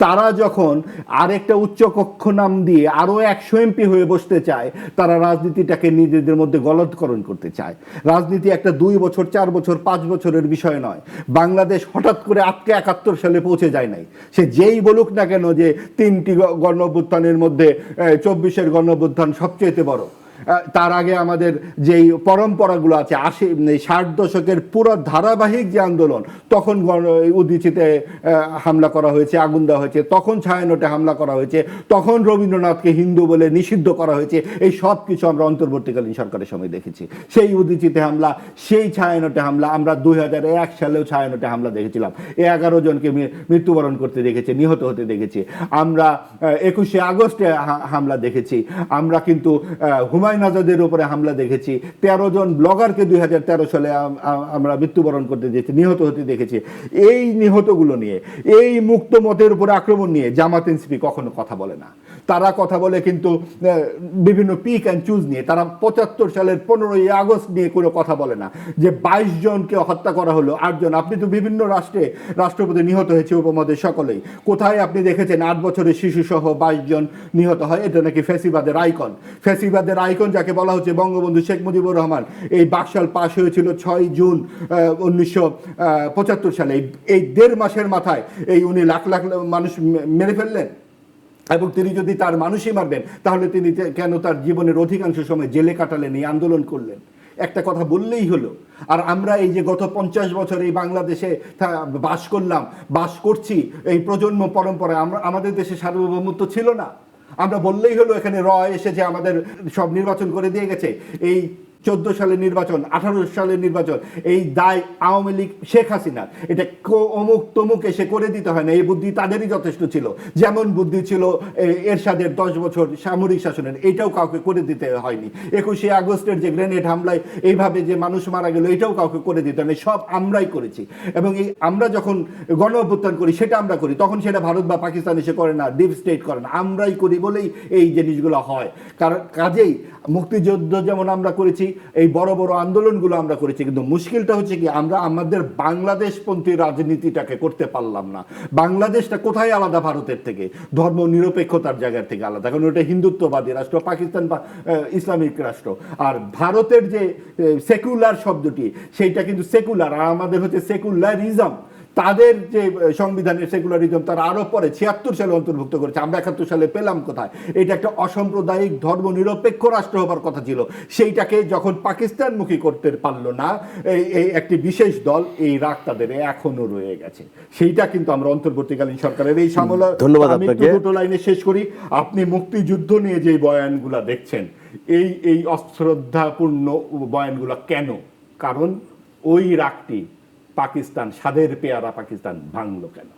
তারা যখন আরেকটা উচ্চকক্ষ নাম দিয়ে আরো 100 এমপি হয়ে বসতে চায়, তারা রাজনীতিটাকে নিজেদের মধ্যে গলদকরণ করতে চায়। রাজনীতি একটা 2 বছর 4 বছর 5 বছরের বিষয় নয়। বাংলাদেশ হঠাৎ করে আজকে 71 সালে পৌঁছে যায় নাই। সে যেই বলুক না কেন যে 3টি গণ অভ্যুত্থানের মধ্যে 24-এর গণ অভ্যুত্থান সবচেয়ে বড়, তার আগে আমাদের যেই পরম্পরাগুলো আছে 60 দশকের পুরো ধারাবাহিক যে আন্দোলন, তখন উদীচিতে হামলা করা হয়েছে, আগুন দেওয়া হয়েছে, তখন ছায়ানটে হামলা করা হয়েছে, তখন রবীন্দ্রনাথকে হিন্দু বলে নিষিদ্ধ করা হয়েছে, এই সব কিছু আমরা অন্তর্বর্তীকালীন সরকারের সময় দেখেছি। সেই উদীচিতে হামলা, সেই ছায়ানটে হামলা, আমরা 2001 সালেও ছায়ানটে হামলা দেখেছিলাম, 11 জনকে মৃত্যুবরণ করতে দেখেছি, নিহত হতে দেখেছি। আমরা 21শে আগস্টে হামলা দেখেছি। আমরা কিন্তু হুমায়ুন আজাদের উপরে হামলা দেখেছি। 13 জন ব্লগারকে 2013 সালে আমরা মৃত্যুবরণ করতে দেখেছি, নিহত হতে দেখেছি। এই নিহতগুলো নিয়ে, এই মুক্ত মতের উপরে আক্রমণ নিয়ে জামাত এনসিপি কখনো কথা বলে না। তারা কথা বলে কিন্তু বিভিন্ন পিক অ্যান্ড চুজ নিয়ে। তারা 75 সালের 15ই আগস্ট নিয়ে কোনো কথা বলে না, যে 22 জনকে হত্যা করা হলো, 8 জন। আপনি তো বিভিন্ন রাষ্ট্রে রাষ্ট্রপতি নিহত হয়েছে, উপমহাদেশ সকলেই। কোথায় আপনি দেখেছেন 8 বছরের শিশু সহ 22 জন নিহত হয়? এটা নাকি ফ্যাসিবাদের আইকন। ফ্যাসিবাদের আইকন যাকে বলা হচ্ছে বঙ্গবন্ধু শেখ মুজিবুর রহমান। এই বাকশাল পাশ হয়েছিল 6 জুন 1975 সালে। এই 1.5 মাসের মাথায় উনি লাখ লাখ মানুষ মেরে ফেললেন। এবং তিনি যদি তার মানুষই মারবেন, তাহলে তিনি কেন তার জীবনের অধিকাংশ সময় জেলে কাটালেন, এই আন্দোলন করলেন? একটা কথা বললেই হলো। আর আমরা এই যে গত 50 বছর এই বাংলাদেশে বাস করছি, এই প্রজন্ম পরম্পরায় আমাদের দেশে সার্বভৌমত্ব ছিল না। আমরা বললেই হলো এখানে এসেছে, আমাদের সব নির্বাচন করে দিয়ে গেছে। এই 14 সালের নির্বাচন, 18 সালের নির্বাচন, এই দায় আওয়ামী লীগ শেখ হাসিনার। এটা অমুক তমুক এসে করে দিতে হয় না, এই বুদ্ধি তাদেরই যথেষ্ট ছিল। যেমন বুদ্ধি ছিল এরশাদের 10 বছর সামরিক শাসনের, এটাও কাউকে করে দিতে হয়নি। 21শে আগস্টের যে গ্রেনেড হামলায় এইভাবে যে মানুষ মারা গেল, এটাও কাউকে করে দিতে হয়নি, সব আমরাই করেছি। এবং এই আমরা যখন গণ অভ্যুত্থান করি, সেটা আমরা করি, তখন সেটা ভারত বা পাকিস্তান এসে করে না, ডিপ স্টেট করে না, আমরাই করি বলেই এই জিনিসগুলো হয়। কারণ কাজেই মুক্তিযুদ্ধ যেমন আমরা করেছি, এই বড় বড় আন্দোলনগুলো আমরা করেছি, কিন্তু মুশকিলটা হচ্ছে কি আমরা আমাদের বাংলাদেশপন্থী রাজনীতিটাকে করতে পারলাম না। বাংলাদেশটা কোথায় আলাদা ভারতের থেকে? ধর্ম নিরপেক্ষতার জায়গা থেকে আলাদা, কারণ ওটা হিন্দুত্ববাদী রাষ্ট্র, পাকিস্তান বা ইসলামিক রাষ্ট্র। আর ভারতের যে সেকুলার শব্দটি সেইটা কিন্তু সেকুলার, আর আমাদের হচ্ছে সেকুলারিজম। তাদের যে সংবিধানের সেকুলারিজম তারা আরো পরে 76 সালে অন্তর্ভুক্ত করেছে, আমরা 71 সালে পেলাম কোথায়? এটা একটা অসাম্প্রদায়িক ধর্ম নিরপেক্ষ রাষ্ট্র হবার কথা ছিল, সেইটাকে যখন পাকিস্তানমুখী করতে পারলো না এই একটি বিশেষ দল, এই রাগ তাদের এখনো রয়ে গেছে। সেইটা কিন্তু আমরা অন্তর্বর্তীকালীন সরকারের এই সামলা। ধন্যবাদ আমি আপনাকে। দুটো লাইনে শেষ করি। আপনি মুক্তিযুদ্ধ নিয়ে যে বয়ানগুলা দেখছেন, এই অশ্রদ্ধাপূর্ণ বয়ানগুলো কেন? কারণ ওই রাগটি পাকিস্তান, স্বাদের পেয়ারা পাকিস্তান ভাঙলো কেন?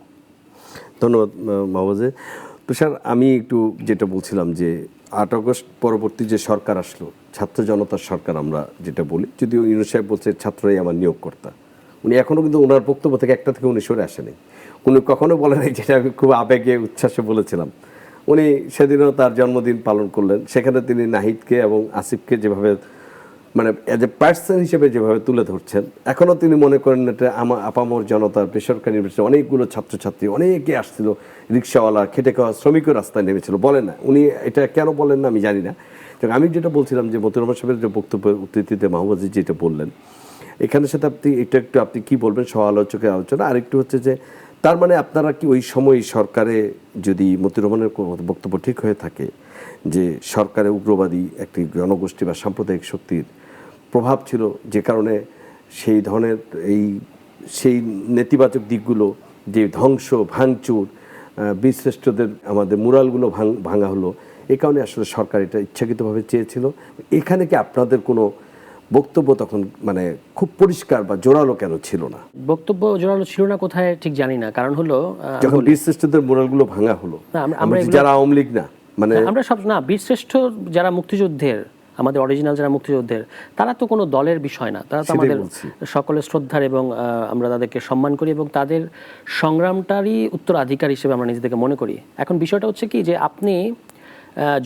ধন্যবাদ মাহবুবে। তুষার, আমি একটু যেটা বলছিলাম যে 8 আগস্ট পরবর্তী যে সরকার আসলো, ছাত্র জনতার সরকার আমরা যেটা বলি, যদিও ইউনূস সাহেব বলছে ছাত্রই আমার নিয়োগকর্তা, উনি এখনও কিন্তু ওনার বক্তব্য থেকে একটা থেকে উনি সরে আসেনি। উনি কখনো বলেন নাই, যেটা আমি খুব আবেগে উচ্ছ্বাসে বলেছিলাম। উনি সেদিনও তার জন্মদিন পালন করলেন, সেখানে তিনি নাহিদকে এবং আসিফকে যেভাবে মানে অ্যাজ এ পার্সন হিসেবে যেভাবে তুলে ধরছেন, এখনও তিনি মনে করেন এটা আপামর জনতার বেসরকারি ইউনিভার্সিটি অনেকগুলো ছাত্রছাত্রী অনেকে আসছিল, রিক্সাওয়ালা, খেটে খাওয়া শ্রমিকও রাস্তায় নেমেছিল, বলেন না উনি এটা কেন বলেন না আমি জানি না। আমি যেটা বলছিলাম যে মতিউর রহমান সাহেবের যে বক্তব্য উদ্ধৃতিতে মাহবুব যেটা বললেন, এখানে সাথে আপনি এটা একটু আপনি কি বলবেন সহ আলোচকের আলোচনা। আরেকটু হচ্ছে যে তার মানে আপনারা কি ওই সময় সরকারে যদি মতিউর রহমানের বক্তব্য ঠিক হয়ে থাকে যে সরকারে উগ্রবাদী একটি জনগোষ্ঠী বা সাম্প্রদায়িক শক্তির প্রভাব ছিল, যে কারণে সেই ধরনের সেই নেতিবাচক দিকগুলো, যে ধ্বংস ভাঙচুর, বীরশ্রেষ্ঠদের আমাদের মুরালগুলো ভাঙা হলো, এই কারণে আসলে সরকার এটা ইচ্ছাকৃতভাবে চেয়েছিল? এখানে কি আপনাদের কোনো বক্তব্য তখন মানে খুব পরিষ্কার বা জোরালো কেন ছিল না? বক্তব্য জোরালো ছিল না কোথায় ঠিক জানি না, কারণ হলো যখন বীরশ্রেষ্ঠদের মুরালগুলো ভাঙা হলো, আমরা যারা আওয়ামী লীগ না মানে আমরা সব না, বীরশ্রেষ্ঠ যারা মুক্তিযুদ্ধের, আমাদের অরিজিনাল যারা মুক্তিযুদ্ধের, তারা তো কোনো দলের বিষয় না, তারা তো আমাদের সকলের শ্রদ্ধার এবং আমরা তাদেরকে সম্মান করি এবং তাদের সংগ্রামটারই উত্তরাধিকার হিসেবে আমরা নিজেদেরকে মনে করি। এখন বিষয়টা হচ্ছে কি যে আপনি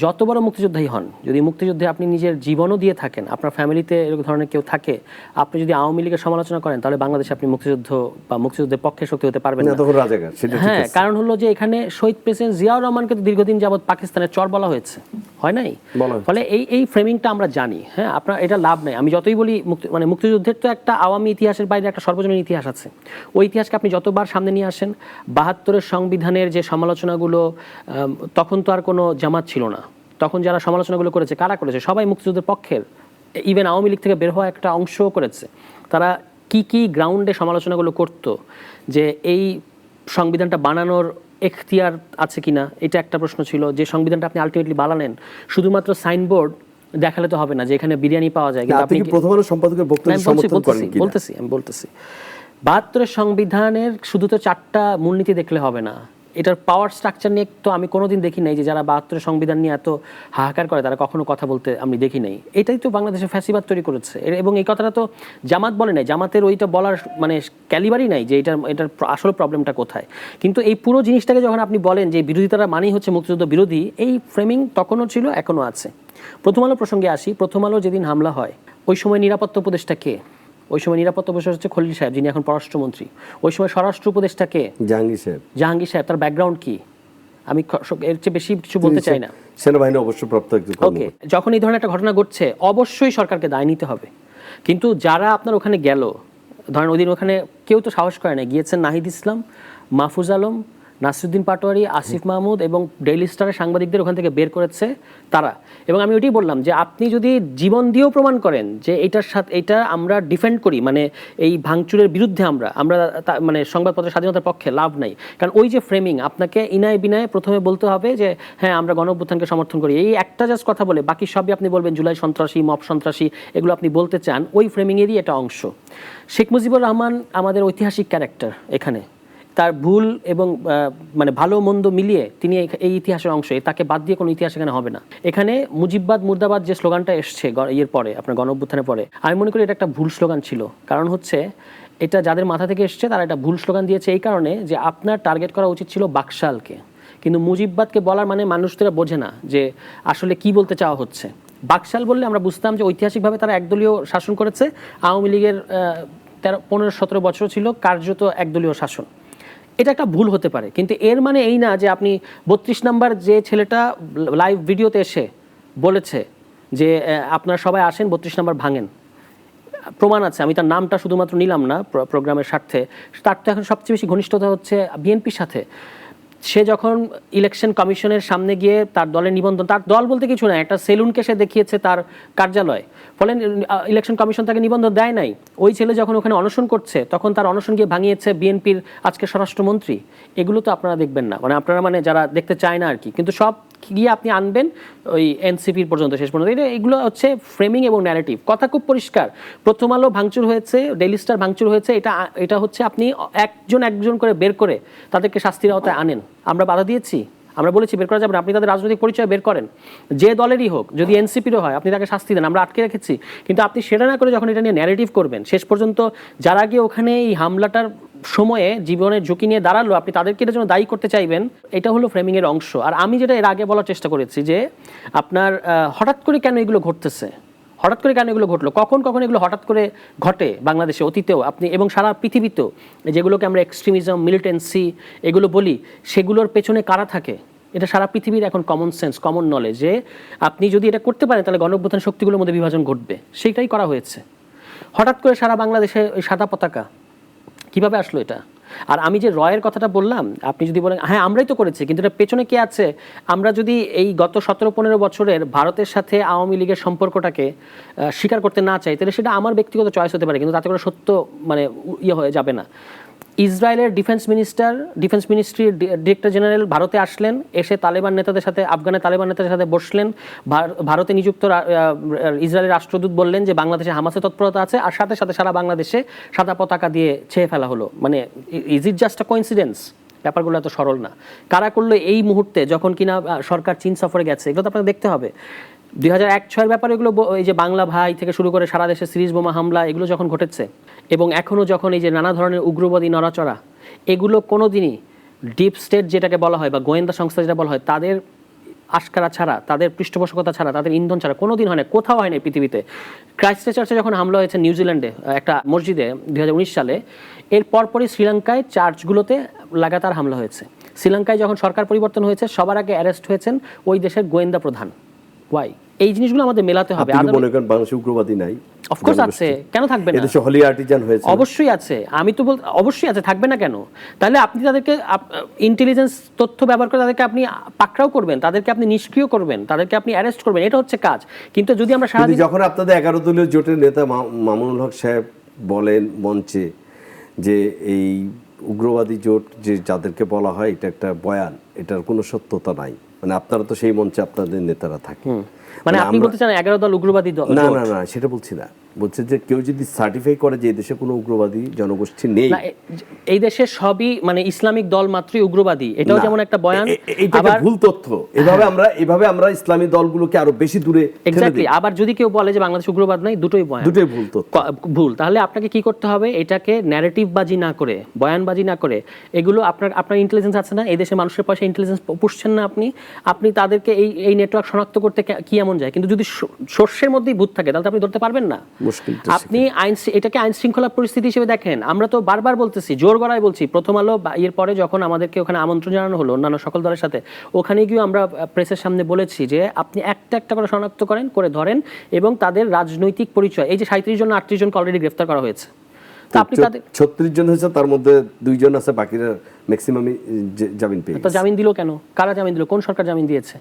যত বড় মুক্তিযোদ্ধাই হন, যদি মুক্তিযুদ্ধে আপনি নিজের জীবনও দিয়ে থাকেন, আপনার ফ্যামিলিতে এরকম ধরনের কেউ থাকে, আপনি যদি আওয়ামী লীগের সমালোচনা করেন, তাহলে বাংলাদেশে আপনি মুক্তিযুদ্ধ বা মুক্তিযুদ্ধের পক্ষে শক্তি হতে পারবেন না। হ্যাঁ, কারণ হলো যে এখানে শহীদ প্রেসিডেন্ট জিয়াউর রহমানকে তো দীর্ঘদিন যাবৎ পাকিস্তানের চর বলা হয়েছে, হয় নাই? ফলে এই ফ্রেমিংটা আমরা জানি। হ্যাঁ, আপনার এটা লাভ নাই, আমি যতই বলি মানে মুক্তিযুদ্ধের তো একটা আওয়ামী ইতিহাসের বাইরে একটা সর্বজনীন ইতিহাস আছে। ওই ইতিহাসকে আপনি যতবার সামনে নিয়ে আসেন, 72-এর সংবিধানের যে সমালোচনাগুলো, তখন তো আর কোনো জামাত ছিল না, তখন যারা সমালোচনাগুলো করেছে কারা করেছে? সবাই মুক্তিযুদ্ধের পক্ষের, ইভেন আওয়ামী লীগ থেকে বের হওয়া একটা অংশও করেছে। তারা কি কি গ্রাউন্ডে সমালোচনাগুলো করত, যে এই সংবিধানটা বানানোর এখতিয়ার আছে কিনা, এটা একটা প্রশ্ন ছিল। যে সংবিধানটা আপনি আলটিমেটলি বানালেন, শুধুমাত্র সাইনবোর্ড দেখালে তো হবে না যে এখানে বিরিয়ানি পাওয়া যায়, কিন্তু আপনি প্রথম আলো সম্পাদকের বক্তব্য সমর্থন করেন কিনা? আমি বলতেছি 72-এর সংবিধানের শুধু তো 4টা মূলনীতি দেখলে হবে না, এটার পাওয়ার স্ট্রাকচার নিয়ে তো আমি কোনোদিন দেখি নাই যে যারা 72-এর সংবিধান নিয়ে এত হাহাকার করে তারা কখনো কথা বলতে আমি দেখি নাই। এটাই তো বাংলাদেশে ফ্যাসিবাদ তৈরি করেছে, এবং এই কথাটা তো জামাত বলে নাই, জামাতের ওইটা বলার মানে ক্যালিবারই নাই যে এটার আসল প্রবলেমটা কোথায়। কিন্তু এই পুরো জিনিসটাকে যখন আপনি বলেন যে বিরোধিতারা মানেই হচ্ছে মুক্তিযুদ্ধ বিরোধী, এই ফ্রেমিং তখনও ছিল, এখনও আছে। প্রথম আলো প্রসঙ্গে আসি। প্রথম আলো যেদিন হামলা হয়, ওই সময় নিরাপত্তা উপদেষ্টা কে? ওই সময় নিরাপত্তা উপদেষ্টা হচ্ছে খলিল সাহেব, যিনি এখন পররাষ্ট্রমন্ত্রী। ওই সময় স্বরাষ্ট্র উপদেষ্টা কে? জাহাঙ্গীর সাহেব। তার ব্যাকগ্রাউন্ড কি? আমি এর চেয়ে বেশি কিছু বলতে চাই না। সেনাবাহিনী অবসরপ্রাপ্ত একজন। ওকে, যখন এই ধরনের একটা ঘটনা ঘটছে অবশ্যই সরকারকে দায় নিতে হবে। কিন্তু যারা আপনার ওখানে গেল, ধরেন ওই দিন ওখানে কেউ তো সাহস করে না, গিয়েছেন নাহিদ ইসলাম, মাহফুজ আলম, নাসিরুদ্দিন পাটোয়ারি, আসিফ মাহমুদ এবং ডেইলি স্টারের সাংবাদিকদের ওখান থেকে বের করেছে তারা। এবং আমি ওইটাই বললাম যে আপনি যদি জীবন দিয়েও প্রমাণ করেন যে এটার সাথে এটা আমরা ডিফেন্ড করি, মানে এই ভাঙচুরের বিরুদ্ধে আমরা মানে সংবাদপত্রের স্বাধীনতার পক্ষে, লাভ নাই। কারণ ওই যে ফ্রেমিং, আপনাকে ইনায় বিনায় প্রথমে বলতে হবে যে হ্যাঁ আমরা গণঅভ্যুত্থানকে সমর্থন করি, এই একটা জাস্ট কথা বলে বাকি সবই আপনি বলবেন জুলাই সন্ত্রাসী, মব সন্ত্রাসী, এগুলো আপনি বলতে চান, ওই ফ্রেমিংয়েরই এটা অংশ। শেখ মুজিবুর রহমান আমাদের ঐতিহাসিক ক্যারেক্টার, এখানে তার ভুল এবং মানে ভালো মন্দ মিলিয়ে তিনি এই ইতিহাসের অংশ, তাকে বাদ দিয়ে কোনো ইতিহাস এখানে হবে না। এখানে মুজিববাদ মুর্দাবাদ যে স্লোগানটা এসছে এর পরে, আপনার গণঅভ্যুত্থানের পরে, আমি মনে করি এটা একটা ভুল স্লোগান ছিল। কারণ হচ্ছে এটা যাদের মাথা থেকে এসছে তারা একটা ভুল স্লোগান দিয়েছে এই কারণে যে আপনার টার্গেট করা উচিত ছিল বাকশালকে, কিন্তু মুজিববাদকে বলার মানে মানুষরা বোঝে না যে আসলে কি বলতে চাওয়া হচ্ছে। বাকশাল বললে আমরা বুঝতাম যে ঐতিহাসিকভাবে তারা একদলীয় শাসন করেছে। আওয়ামী লীগের 15-17 বছর ছিল কার্যত একদলীয় শাসন। এটা একটা ভুল হতে পারে, কিন্তু এর মানে এই না যে আপনি 32 নাম্বার যে ছেলেটা লাইভ ভিডিওতে এসে বলেছে যে আপনারা সবাই আসেন 32 নাম্বার ভাঙেন, প্রমাণ আছে, আমি তার নামটা শুধুমাত্র নিলাম না প্রোগ্রামের স্বার্থে, তার তো এখন সবচেয়ে বেশি ঘনিষ্ঠতা হচ্ছে বিএনপির সাথে। সে যখন ইলেকশন কমিশনের সামনে গিয়ে তার দলের নিবন্ধন, তার দল বলতে কিছু না, একটা সেলুনকে সে দেখিয়েছে তার কার্যালয়, ফলে ইলেকশন কমিশন তাকে নিবন্ধন দেয় নাই। ওই ছেলে যখন ওখানে অনশন করছে তখন তার অনশন গিয়ে ভাঙিয়েছে বিএনপির আজকে স্বরাষ্ট্রমন্ত্রী। এগুলো তো আপনারা দেখবেন না, মানে আপনারা মানে যারা দেখতে চায় না আর কি, কিন্তু সব গিয়ে আপনি আনবেন ওই এনসিপির পর্যন্ত, শেষ পর্যন্ত। এগুলো হচ্ছে ফ্রেমিং এবং ন্যারেটিভ। কথা খুব পরিষ্কার, প্রথম আলো ভাঙচুর হয়েছে, ডেইলি স্টার ভাঙচুর হয়েছে, এটা হচ্ছে আপনি একজন করে বের করে তাদেরকে শাস্তির আওতায় আনেন। আমরা বাধা দিয়েছি, আমরা বলেছি বের করা যাবে না, আপনি তাদের রাজনৈতিক পরিচয় বের করেন, যে দলেরই হোক, যদি এনসিপিরও হয় আপনি তাকে শাস্তি দেন, আমরা আটকে রেখেছি। কিন্তু আপনি সেটা না করে যখন এটা নিয়ে ন্যারেটিভ করবেন, শেষ পর্যন্ত যারা গিয়ে ওখানে এই হামলাটার সময়ে জীবনের ঝুঁকি নিয়ে দাঁড়ালো আপনি তাদেরকে এটার জন্য দায়ী করতে চাইবেন, এটা হলো ফ্রেমিং এর অংশ। আর আমি যেটা এর আগে বলার চেষ্টা করেছি যে আপনার হঠাৎ করে কেন এগুলো ঘটতেছে, হঠাৎ করে কেন এগুলো ঘটলো, কখন কখন এগুলো হঠাৎ করে ঘটে বাংলাদেশে, অতীতেও আপনি এবং সারা পৃথিবীতেও, যেগুলোকে আমরা এক্সট্রিমিজম, মিলিটেন্সি এগুলো বলি, সেগুলোর পেছনে কারা থাকে, এটা সারা পৃথিবীর এখন কমন সেন্স, কমন নলেজ, যে আপনি যদি এটা করতে পারেন তাহলে গণঅভ্যুত্থান শক্তিগুলোর মধ্যে বিভাজন ঘটবে। সেইটাই করা হয়েছে। হঠাৎ করে সারা বাংলাদেশে ওই সাদা পতাকা কিভাবে আসলো এটা? আর আমি যে রয়ের কথাটা বললাম, আপনি যদি বলেন হ্যাঁ আমরাই তো করেছি, কিন্তু এটা পেছনে কে আছে? আমরা যদি এই গত 17-15 বছরের ভারতের সাথে আওয়ামী লীগের সম্পর্কটাকে স্বীকার করতে না চাই, তাহলে সেটা আমার ব্যক্তিগত চয়েস হতে পারে, কিন্তু তাতে করে সত্য মানে ইয়ে হয়ে যাবে না। ইসরায়েলের ডিফেন্স মিনিস্ট্রির ডিরেক্টর জেনারেল ভারতে আসলেন, এসে তালেবান নেতাদের সাথে, আফগানের তালেবান নেতাদের সাথে বসলেন, ভারতে নিযুক্ত ইসরায়েলের রাষ্ট্রদূত বললেন যে বাংলাদেশে হামাসের তৎপরতা আছে, আর সাথে সাথে সারা বাংলাদেশে সাদা পতাকা দিয়ে ছেয়ে ফেলা হলো। মানে is it just a coincidence? ব্যাপারগুলো এত সরল না। কারা করলো এই মুহূর্তে যখন কিনা সরকার চীন সফরে গেছে? এগুলো তো আপনাকে দেখতে হবে। 2001-06 ব্যাপারে এগুলো, এই যে বাংলা ভাই থেকে শুরু করে সারা দেশে সিরিজ বোমা হামলা এগুলো যখন ঘটেছে, এবং এখনও যখন এই যে নানা ধরনের উগ্রবাদী নড়াচড়া, এগুলো কোনোদিনই ডিপ স্টেট যেটাকে বলা হয় বা গোয়েন্দা সংস্থা যেটা বলা হয়, তাদের আশকারা ছাড়া, তাদের পৃষ্ঠপোষকতা ছাড়া, তাদের ইন্ধন ছাড়া কোনোদিন হয় না, কোথাও হয় না পৃথিবীতে। ক্রাইস্ট চার্চে যখন হামলা হয়েছে নিউজিল্যান্ডে একটা মসজিদে 2019 সালে, এর পরপরই শ্রীলঙ্কায় চার্চগুলোতে লাগাতার হামলা হয়েছে। শ্রীলঙ্কায় যখন সরকার পরিবর্তন হয়েছে সবার আগে অ্যারেস্ট হয়েছেন ওই দেশের গোয়েন্দা প্রধান। ওয়াই? এই জিনিসগুলো আমাদের মেলাতে হবে। আপনি মনে করেন বাংলাদেশে উগ্রবাদী নাই? অফকোর্স আছে, কেন থাকবে না? এদেশে হলি আর্টিজান হয়েছে, অবশ্যই আছে। আমি তো অবশ্যই আছে, থাকবে না কেন? তাহলে আপনি তাদেরকে ইন্টেলিজেন্স তথ্য ব্যবহার করে তাদেরকে আপনি পাকড়াও করবেন, তাদেরকে আপনি নিষ্ক্রিয় করবেন, তাদেরকে আপনি অ্যারেস্ট করবেন, এটা হচ্ছে কাজ। কিন্তু যদি আমরা সারাদিন, যখন আপনাদের 11 দলীয় জোটের নেতা মামুনুল হক সাহেব বলেন মঞ্চে যে এই উগ্রবাদী জোট যে যাদেরকে বলা হয় এটা একটা বয়ান, এটার কোনো সত্যতা নাই, মানে আপনারা তো সেই মঞ্চে আপনাদের নেতারা থাকে, মানে আপনি বলতে চান 11 দল উগ্রবাদী দল? না না না, সেটা বলছি না। বলছে যে কেউ যদি সার্টিফাই করে যে এই দেশে কোনো উগ্রবাদী জনগোষ্ঠী নেই, এই দেশে সবই মানে ইসলামিক দল মাত্রই উগ্রবাদী, এটাও যেমন একটা বয়ান। আবার ভুল তথ্য। এভাবে আমরা ইসলামী দলগুলোকে আরো বেশি দূরে এক্স্যাক্টলি। আবার যদি কেউ বলে যে বাংলাদেশ উগ্রবাদ নাই, দুটোই বয়ান, দুটোই ভুল তথ্য, ভুল। তাহলে আপনাকে কি করতে হবে? এটাকে ন্যারেটিভ বাজি না করে, বয়ানবাজি না করে, এগুলো আপনার ইন্টেলিজেন্স আছে না, এই দেশের মানুষের পয়সা ইন্টেলিজেন্স পুষছেন না আপনি তাদেরকে এই নেটওয়ার্ক শনাক্ত করতে কি এমন যায়? কিন্তু যদি শস্যের মধ্যেই ভূত থাকে তাহলে আপনি ধরতে পারবেন না। আপনি এটাকে আইন শৃঙ্খলা পরিস্থিতি হিসেবে দেখেন। আমরা তো বারবার বলতেছি, জোর গলায় বলছি, প্রথম আলো এর পরে যখন আমাদেরকে ওখানে আমন্ত্রণ জানানো হলো অন্যান্য সকল দলের সাথে, ওখানে গিয়ে আমরা প্রেসের সামনে বলেছি যে আপনি একটা একটা করে শনাক্ত করে ধরেন, এবং তাদের রাজনৈতিক পরিচয়, এই যে 37 জন 38 জনকে অলরেডি গ্রেফতার করা হয়েছে, তো আপনি তাদের 36 জন হয়েছে, তার মধ্যে 2 জন আছে, বাকিরা ম্যাক্সিমামই জামিন পেয়ে গেছে। জামিন দিল কেন? কারা জামিন দিল? কোন সরকার জামিন দিয়েছে?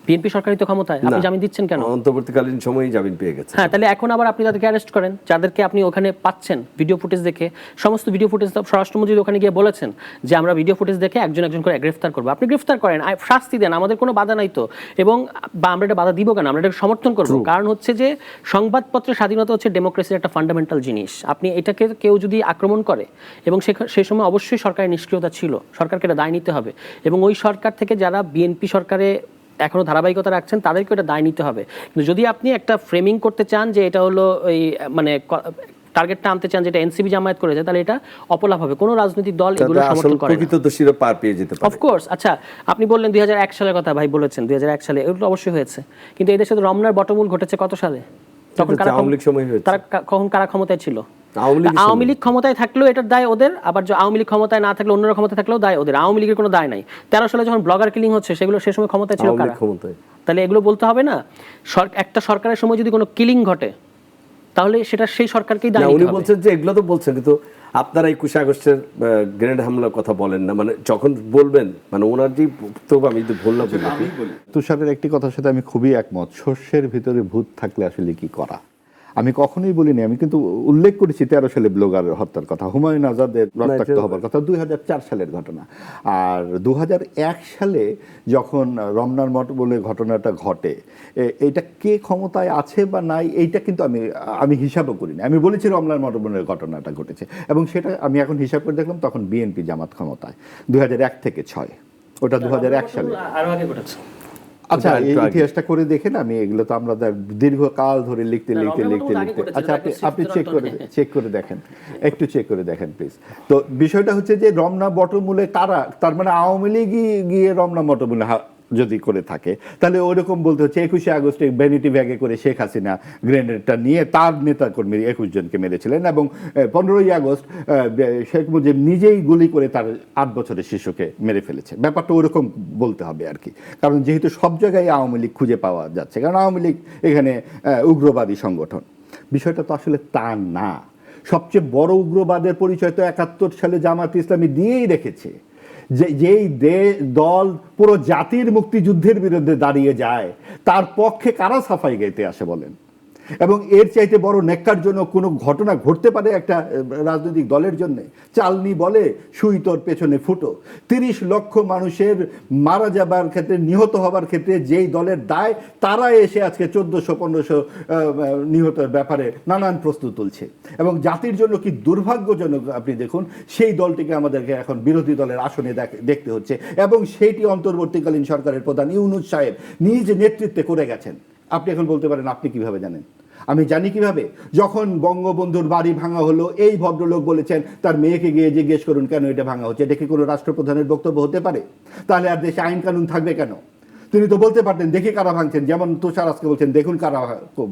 বিএনপি সরকারই তো ক্ষমতায়, আপনি জামিন দিচ্ছেন কেন? অন্তর্বর্তীকালীন সময়ই জামিন পেয়ে গেছে। হ্যাঁ, তাহলে এখন আবার আপনি তাদেরকে অ্যারেস্ট করেন, যাদেরকে আপনি ওখানে পাচ্ছেন ভিডিও ফুটেজ দেখে, সমস্ত ভিডিও ফুটেজ স্বরাষ্ট্রমন্ত্রী ওখানে গিয়ে বলেছেন যে আমরা ভিডিও ফুটেজ দেখে একজন একজন করে গ্রেফতার করবো। আপনি গ্রেফতার করেন, শাস্তি দেন, আমাদের কোনো বাধা নাই তো। এবং আমরা এটা বাধা দিব কেন? আমরা এটা সমর্থন করবো। কারণ হচ্ছে যে সংবাদপত্রের স্বাধীনতা হচ্ছে ডেমোক্রেসির একটা ফান্ডামেন্টাল জিনিস। আপনি এটাকে কেউ যদি আক্রমণ করে, এবং সেই সময় অবশ্যই সরকারের নিষ্ক্রিয়তা ছিল, সরকারকে এটা দায় নিতে হবে, এবং ওই সরকার থেকে যারা বিএনপি সরকারে এখনো ধারাবাহিকতা রাখছেন তাদেরকে এটা দায় নিতে হবে। কিন্তু যদি আপনি একটা ফ্রেমিং করতে চান যে এটা হলো ওই মানে টার্গেটটা আনতে চান, যেটা এনসিপি জামায়াত করেছে, তাহলে এটা অপলাভ হবে। কোনো রাজনৈতিক দল এগুলো তাহলে আসল সমর্থন করে না। প্রকৃত দোষীরা পার পেয়ে যেতে পারে। অফকোর্স। আচ্ছা, আপনি বললেন 2001 সালের কথা, ভাই বলেছেন 2001 সালে, এগুলো অবশ্যই হয়েছে, কিন্তু এই দেশে তো রমনার বটমূল ঘটেছে কত সালে? তখন কারা আওয়ামী লীগ সময় হয়েছে। তারা কখন কারা ক্ষমতায় ছিল? আওয়ামী লীগ আওয়ামী লীগ ক্ষমতায় থাকলেও এটার দায় ওদের, আবার আওয়ামী লীগ ক্ষমতায় না থাকলে অন্যরা ক্ষমতায় থাকলেও দায় ওদের। আওয়ামী লীগের কোনো দায় নাই। 13 সালে যখন ব্লগার কিলিং হচ্ছে, সেগুলো সে সময় ক্ষমতায় ছিল আওয়ামী কারা? লীগ ক্ষমতায়। তাহলে এগুলো বলতে হবে না? একটা সরকারের সময় যদি কোনো কিলিং ঘটে, তাহলে সেটা সেই সরকারকেই দায়ী না, উনি নিতে হবে। বলছেন যে এগুলো তো বলছেন, কিন্তু আপনারা 21 আগস্টের গ্রেনেড হামলার কথা বলেন না, মানে যখন বলবেন, মানে ওনার যে বক্তব্য, আমি তো বললাম তুষারের একটি কথার সাথে আমি খুবই একমত। শস্যের ভিতরে ভূত থাকলে আসলে কি করা। আমি কখনোই বলিনি, আমি কিন্তু উল্লেখ করেছি 13 সালে ব্লগার হত্যার কথা, হুমায়ুন আজাদের রক্তাক্ত হবার কথা, 2004 সালের ঘটনা। আর 2001 সালে যখন রমনার মঠ বলে ঘটনাটা ঘটে, এইটা কে ক্ষমতায় আছে বা নাই এইটা কিন্তু আমি হিসাবও করিনি। আমি বলেছি রমনার মঠ বলে ঘটনাটা ঘটেছে, এবং সেটা আমি এখন হিসাব করে দেখলাম তখন বিএনপি জামাত ক্ষমতায় 2001 থেকে 6, ওটা 2001 সালে। আরো আগে ঘটেছে। আচ্ছা, এই ইতিহাসটা করে দেখেন। আমি এগুলো তো আমরা দীর্ঘকাল ধরে লিখতে আচ্ছা, আপনি চেক করে দেখেন, একটু চেক করে দেখেন প্লিজ। তো বিষয়টা হচ্ছে যে রমনা বটমূলে কারা, তার মানে আওয়ামী লীগ গিয়ে রমনা বটমূলে যদি করে থাকে, তাহলে ওরকম বলতে হচ্ছে 21 আগস্টে ভ্যানিটি ব্যাগে করে শেখ হাসিনা গ্রেনেডটা নিয়ে তার নেতা কর্মী 21 জনকে মেরেছিলেন, এবং 15ই আগস্ট শেখ মুজিব নিজেই গুলি করে তার 8 বছরের শিশুকে মেরে ফেলেছে। ব্যাপারটা ওরকম বলতে হবে আর কি, কারণ যেহেতু সব জায়গায় আওয়ামী লীগ খুঁজে পাওয়া যাচ্ছে, কারণ আওয়ামী লীগ এখানে উগ্রবাদী সংগঠন। বিষয়টা তো আসলে তা না। সবচেয়ে বড় উগ্রবাদের পরিচয় তো 71 সালে জামাত ইসলামী দিয়েই রেখেছে। যেই দল পুরো জাতির মুক্তিযুদ্ধের বিরুদ্ধে দাঁড়িয়ে যায়, তার পক্ষে কারা সাফাই গাইতে আসে বলেন? এবং এর চাইতে বড় ন্যাক্কারজনক কোনো ঘটনা ঘটতে পারে একটা রাজনৈতিক দলের জন্য? চালনি বলে সুই তোর পেছনে ফুটো। 30 লক্ষ মানুষের মারা যাবার ক্ষেত্রে, নিহত হবার ক্ষেত্রে যেই দলের দায়, তারা এসে আজকে 1400-1500 নিহতের ব্যাপারে নানান প্রশ্ন তুলছে। এবং জাতির জন্য কি দুর্ভাগ্যজনক আপনি দেখুন, সেই দলটিকে আমাদেরকে এখন বিরোধী দলের আসনে দেখতে হচ্ছে, এবং সেইটি অন্তর্বর্তীকালীন সরকারের প্রধান ইউনূস সাহেব নিজ নেতৃত্বে করে গেছেন। আপনি এখন বলতে পারেন আপনি কিভাবে জানেন? আমি জানি কিভাবে। যখন বঙ্গবন্ধুর বাড়ি ভাঙা হলো, এই ভদ্রলোক বলেছেন তার মেয়েকে গিয়ে জিজ্ঞেস করুন কেন এটা ভাঙা হচ্ছে। এটা কি কোনো রাষ্ট্রপ্রধানের বক্তব্য হতে পারে? তাহলে আর দেশে আইন কানুন থাকবে কেন? তিনি তো বলতে পারতেন দেখি কারা ভাঙছেন, যেমন তুষার আজকে বলছেন দেখুন কারা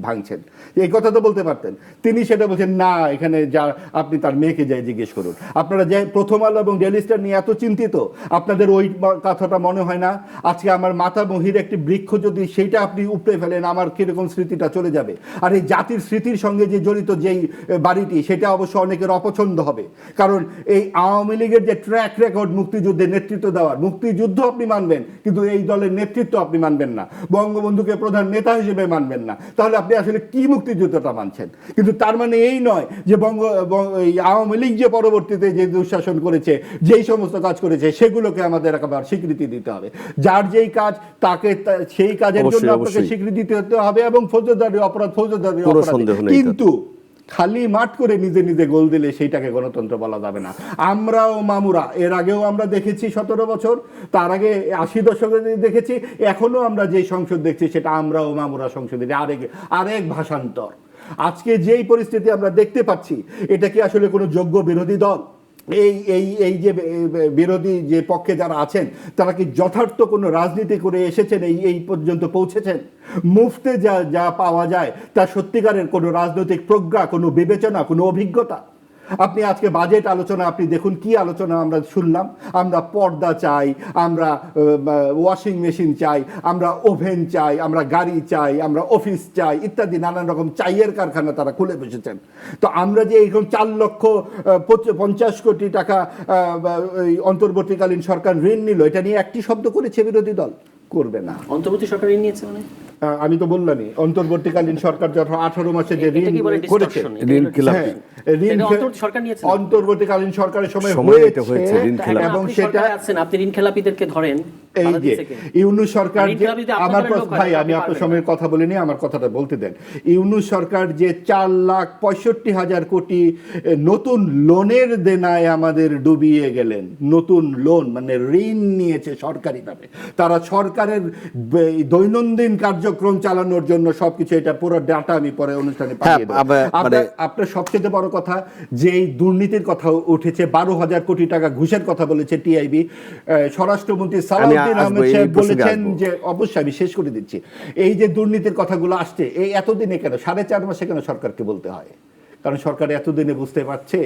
ভাঙছেন, এই কথা তো বলতে পারতেন। তিনি সেটা বলছেন না, এখানে যা আপনি তার মেয়েকে যাই জিজ্ঞেস করুন। আপনারা যে প্রথম আলো এবং ডেইলি স্টার নিয়ে এত চিন্তিত, আপনাদের ওই কথাটা মনে হয় না? আজকে আমার মাতামহির একটি বৃক্ষ যদি সেইটা আপনি উপড়ে ফেলেন, আমার কিরকম স্মৃতিটা চলে যাবে। আর এই জাতির স্মৃতির সঙ্গে যে জড়িত যেই বাড়িটি, সেটা অবশ্য অনেকের অপছন্দ হবে, কারণ এই আওয়ামী লীগের যে ট্র্যাক রেকর্ড মুক্তিযুদ্ধে নেতৃত্ব দেওয়ার, মুক্তিযুদ্ধ আপনি মানবেন কিন্তু এই দলের নেতৃত্ব আপনি মানবেন না, বঙ্গবন্ধুকে প্রধান নেতা হিসেবে মানবেন না, তাহলে আপনি আসলে কি মুক্তিযুদ্ধটা মানছেন? কিন্তু তার মানে এই নয় যে আওয়ামী লীগ যে পরবর্তীতে যে দুঃশাসন করেছে, যেই সমস্ত কাজ করেছে, সেগুলোকে আমাদের একবার স্বীকৃতি দিতে হবে। যার যেই কাজ, তাকে সেই কাজের জন্য আপনাকে স্বীকৃতি দিতে হবে, এবং ফৌজদারি অপরাধ ফৌজদারি অপরাধ। কিন্তু খালি মাঠ করে নিজে নিজে গোল দিলে সেইটাকে গণতন্ত্র বলা যাবে না। আমরাও মামুরা, এর আগেও আমরা দেখেছি 17 বছর, তার আগে 80 দশকে দেখেছি, এখনো আমরা যে সংসদ দেখছি সেটা আমরাও মামুরা সংসদ, আরেক ভাষান্তর। আজকে যেই পরিস্থিতি আমরা দেখতে পাচ্ছি, এটা কি আসলে কোনো যোগ্য বিরোধী দল? এই যে বিরোধী যে পক্ষে যারা আছেন, তারা কি যথার্থ কোনো রাজনীতি করে এসেছেন, এই পর্যন্ত পৌঁছেছেন? মুফতে যা পাওয়া যায় তা সত্যিকারের কোনো রাজনৈতিক প্রজ্ঞা, কোনো বিবেচনা, কোনো অভিজ্ঞতা? আপনি আজকে বাজেট আলোচনা আপনি দেখুন কি আলোচনা আমরা শুনলাম। আমরা পর্দা চাই, আমরা ওয়াশিং মেশিন চাই, আমরা ওভেন চাই, আমরা গাড়ি চাই, আমরা অফিস চাই, ইত্যাদি নানান রকম চাইয়ের কারখানা তারা খুলে বসেছেন। তো আমরা যে এইরকম 4,50,00,000 কোটি টাকা অন্তর্বর্তীকালীন সরকার ঋণ নিল, এটা নিয়ে একটি শব্দ করেছে বিরোধী দল? করবে না। অন্তর্বর্তী সরকার ঋণ নিয়েছে মানে? আমি তো বললামই, অন্তর্বর্তীকালীন সরকার যখন 18 মাসে যে ঋণ করেছে, অন্তর্বর্তীকালীন সরকারের সময় এটা হয়েছে, এবং সেটা আপনি ঋণ খেলাপিদেরকে ধরেন, এই বাধা যে দিচ্ছে কে? ইউনূস সরকার যে ইনকিলাব যদি আপনাদের আমার লোক হয়, ভাই আপনি আমি আপনার পারবেন সময়ের কথা বলিনি, আমার কথাটা বলতে দেন। ইউনূস সরকার যে 4,65,000 কোটি নতুন লোনের দেনায় আমাদের ডুবিয়ে গেলেন, নতুন লোন মানে ঋণ নিয়েছে সরকারিভাবে, তারা সরকারের দৈনন্দিন কার্যক্রম চালানোর জন্য সবকিছু, এটা পুরো ডাটা আমি পরে অনুষ্ঠানে পাঠিয়ে দেব। আপনার সবচেয়ে বড় কথা যে এই দুর্নীতির কথা উঠেছে, 12,000 কোটি টাকা ঘুষের কথা বলেছে টিআইবি, স্বরাষ্ট্রমন্ত্রী সালাউদ্দিন আহমেদ সাহেব বলেছেন যে, অবশ্যই আমি শেষ করে দিচ্ছি, এই যে দুর্নীতির কথাগুলো আসছে এই এতদিনে কেন, 4.5 মাসে কেন সরকারকে বলতে হয়? কারণ সরকার এতদিনে বুঝতে পারছে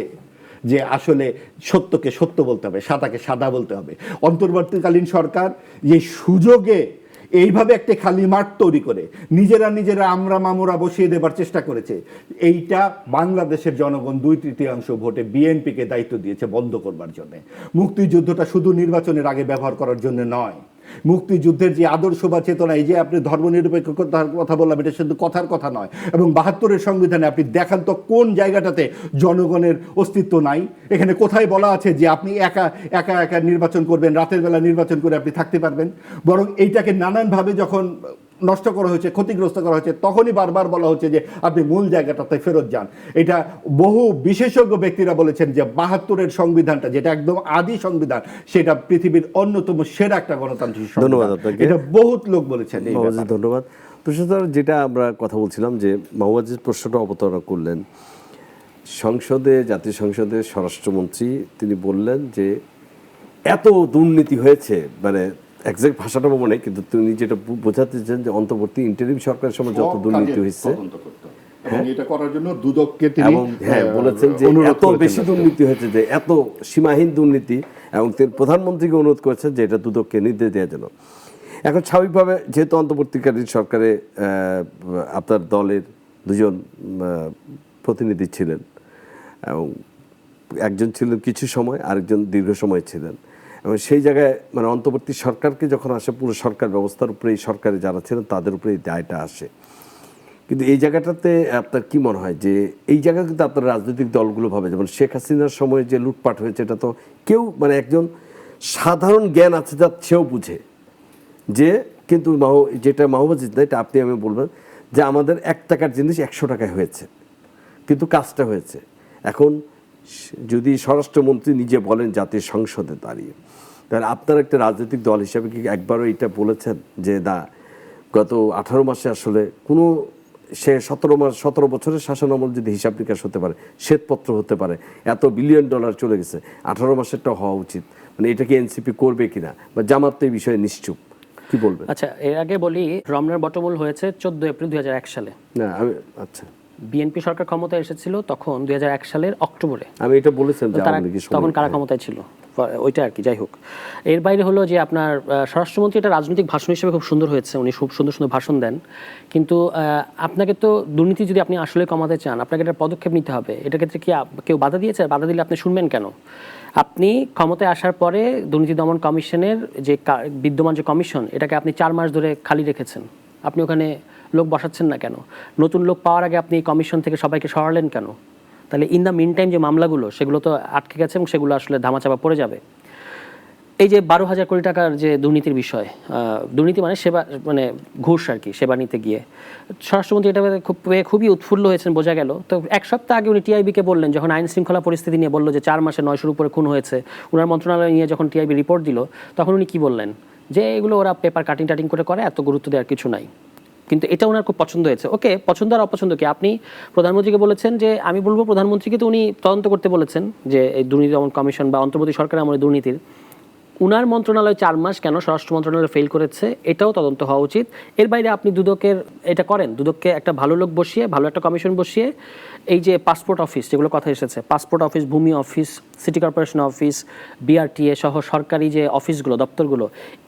যে আসলে সত্যকে সত্য বলতে হবে, সাদাকে সাদা বলতে হবে। অন্তর্বর্তীকালীন সরকার যে সুযোগে এইভাবে একটা খালি মাঠ তৈরি করে নিজেরা আমরা মামুরা বসিয়ে দেবার চেষ্টা করেছে, এইটা বাংলাদেশের জনগণ 2/3 ভোটে বিএনপিকে দায়িত্ব দিয়েছে বন্ধ করবার জন্য। মুক্তিযুদ্ধটা শুধু নির্বাচনের আগে ব্যবহার করার জন্য নয়, মুক্তিযুদ্ধের যে আদর্শ বা চেতনা, এই যে আপনি ধর্মনিরপেক্ষতার কথা বললাম, এটা শুধু কথার কথা নয়। এবং 72-এর সংবিধানে আপনি দেখান তো কোন জায়গাটাতে জনগণের অস্তিত্ব নাই? এখানে কোথায় বলা আছে যে আপনি একা একা একা নির্বাচন করবেন, রাতের বেলা নির্বাচন করে আপনি থাকতে পারবেন? বরং এইটাকে নানানভাবে যখন নষ্ট করা হয়েছে, ক্ষতিগ্রস্ত করা হয়েছে, তখনই বারবার বলা হচ্ছে যে আপনি মূল জায়গাটাতে ফেরত যান। এটা বহু বিশেষজ্ঞ ব্যক্তিরা বলেছেন যে 72-এর সংবিধানটা, যেটা একদম আদি সংবিধান, সেটা পৃথিবীর অন্যতম সেরা একটা গণতান্ত্রিক সংবিধান। ধন্যবাদ আপনাকে। এটা বহুত লোক বলেছেন। ধন্যবাদ প্রশাসন। যেটা আমরা কথা বলছিলাম যে মাহবুব আজিজ প্রশ্নটা অবতারণা করলেন সংসদে, জাতীয় সংসদে স্বরাষ্ট্রমন্ত্রী তিনি বললেন যে এত দুর্নীতি হয়েছে, মানে এক্সাক্ট ভাষাটা মনে, কিন্তু তিনি যেটা বোঝাতে চান যে অন্তর্বর্তী ইন্টারিম সরকারের সময় যত দুর্নীতি হয়েছে, এটা করার জন্য দুদককে তিনি বলেছেন যে এত বেশি দুর্নীতি হয়েছে, যে এত সীমাহীন দুর্নীতি, এবং তিনি প্রধানমন্ত্রীকে অনুরোধ করেছেন যে এটা দুদককে নির্দেশ দেওয়ার জন্য। এখন স্বাভাবিকভাবে যেহেতু অন্তর্বর্তীকালীন সরকারে আপনার দলের দুজন প্রতিনিধি ছিলেন, এবং একজন ছিলেন কিছু সময়, আরেকজন দীর্ঘ সময় ছিলেন, এবং সেই জায়গায় মানে অন্তর্বর্তী সরকারকে যখন আসে, পুরো সরকার ব্যবস্থার উপরে এই সরকারে যারা ছিলেন তাদের উপরে এই দায়টা আসে। কিন্তু এই জায়গাটাতে আপনার কি মনে হয় যে এই জায়গা কিন্তু আপনার রাজনৈতিক দলগুলো ভাবে, যেমন শেখ হাসিনার সময় যে লুটপাট হয়েছে, এটা তো কেউ মানে একজন সাধারণ জ্ঞান আছে যা সেও বুঝে যে, কিন্তু যেটা মাহবুব আজিজ না, এটা আপনি আমি বলবেন যে আমাদের 1 টাকার জিনিস 100 টাকায় হয়েছে, কিন্তু কাজটা হয়েছে। এখন যদি স্বরাষ্ট্রমন্ত্রী নিজে বলেন জাতীয় সংসদে দাঁড়িয়ে, তাহলে আপনার একটা রাজনৈতিক দল হিসাবে কি একবারও এটা বলেছেন যে না, গত 18 মাসে আসলে কোনো, সে 17 বছরের শাসনামল যদি হিসাব নিকাশ হতে পারে, শ্বেতপত্র হতে পারে, এত বিলিয়ন ডলার চলে গেছে, 18 মাসেরটা হওয়া উচিত, মানে এটা কি এনসিপি করবে কিনা, বা জামাত তো এই বিষয়ে নিশ্চুপ, কি বলবেন? আচ্ছা, এর আগে বলি, রমনার বটমূল হয়েছে 14 এপ্রিল 2001 সালে। না আমি আচ্ছা, বিএনপি সরকার ক্ষমতায় এসেছিল তখন 2001 সালের অক্টোবরে। আমি এটা বলেছেন যে তখন কারা ক্ষমতায় ছিল, ওইটা আর কি। যাই হোক, এর বাইরে হলো যে আপনার স্বরাষ্ট্রমন্ত্রী এটা রাজনৈতিক ভাষণ হিসেবে খুব সুন্দর হয়েছে, উনি খুব সুন্দর সুন্দর ভাষণ দেন, কিন্তু আপনাকে তো দুর্নীতি যদি আপনি আসলে কমাতে চান, আপনাকে একটা পদক্ষেপ নিতে হবে। এটার ক্ষেত্রে কি কেউ বাধা দিয়েছে? বাধা দিলে আপনি শুনবেন কেন? আপনি ক্ষমতায় আসার পরে দুর্নীতি দমন কমিশনের যে বিদ্যমান যে কমিশন, এটাকে আপনি 4 মাস ধরে খালি রেখেছেন। আপনি ওখানে লোক বসাচ্ছেন না কেন? নতুন লোক পাওয়ার আগে আপনি কমিশন থেকে সবাইকে সরালেন কেন? তাহলে ইন দ্য মিন টাইম যে মামলাগুলো, সেগুলো তো আটকে গেছে এবং সেগুলো আসলে ধামাচাপা পড়ে যাবে। এই যে 12,000 কোটি টাকার যে দুর্নীতির বিষয়, দুর্নীতি মানে সেবা, মানে ঘুষ আর কি, সেবা নিতে গিয়ে স্বরাষ্ট্রমন্ত্রী এটা খুবই উৎফুল্ল হয়েছেন, বোঝা গেল। তো 1 সপ্তাহ আগে উনি টিআইবিকে বললেন, যখন আইন শৃঙ্খলা পরিস্থিতি নিয়ে বললো যে 4 মাসে 900-র উপরে খুন হয়েছে, ওনার মন্ত্রণালয় নিয়ে যখন টিআইবি রিপোর্ট দিল, তখন উনি কি বললেন যে এগুলো ওরা পেপার কাটিং টাটিং করে, এত গুরুত্ব দেওয়ার কিছু নাই। কিন্তু এটা ওনার খুব পছন্দ হয়েছে। ওকে, পছন্দ আর অপছন্দ কি? আপনি প্রধানমন্ত্রীকে বলেছেন যে, আমি বলবো প্রধানমন্ত্রীকে তো উনি তদন্ত করতে বলেছেন যে এই দুর্নীতি দমন কমিশন বা অন্তর্বর্তী সরকারের আমলে দুর্নীতির, উনার মন্ত্রণালয় 4 মাস কেন স্বরাষ্ট্র মন্ত্রণালয় ফেল করেছে, এটাও তদন্ত হওয়া উচিত। এর বাইরে আপনি দুদকের এটা করেন, দুদককে একটা ভালো লোক বসিয়ে, ভালো একটা কমিশন বসিয়ে, এই যে পাসপোর্ট অফিস যেগুলো কথা এসেছে, পাসপোর্ট অফিস, ভূমি office, city corporation office, BRTA সহ সরকারি যে অফিসগুলো, দপ্তরগুলো,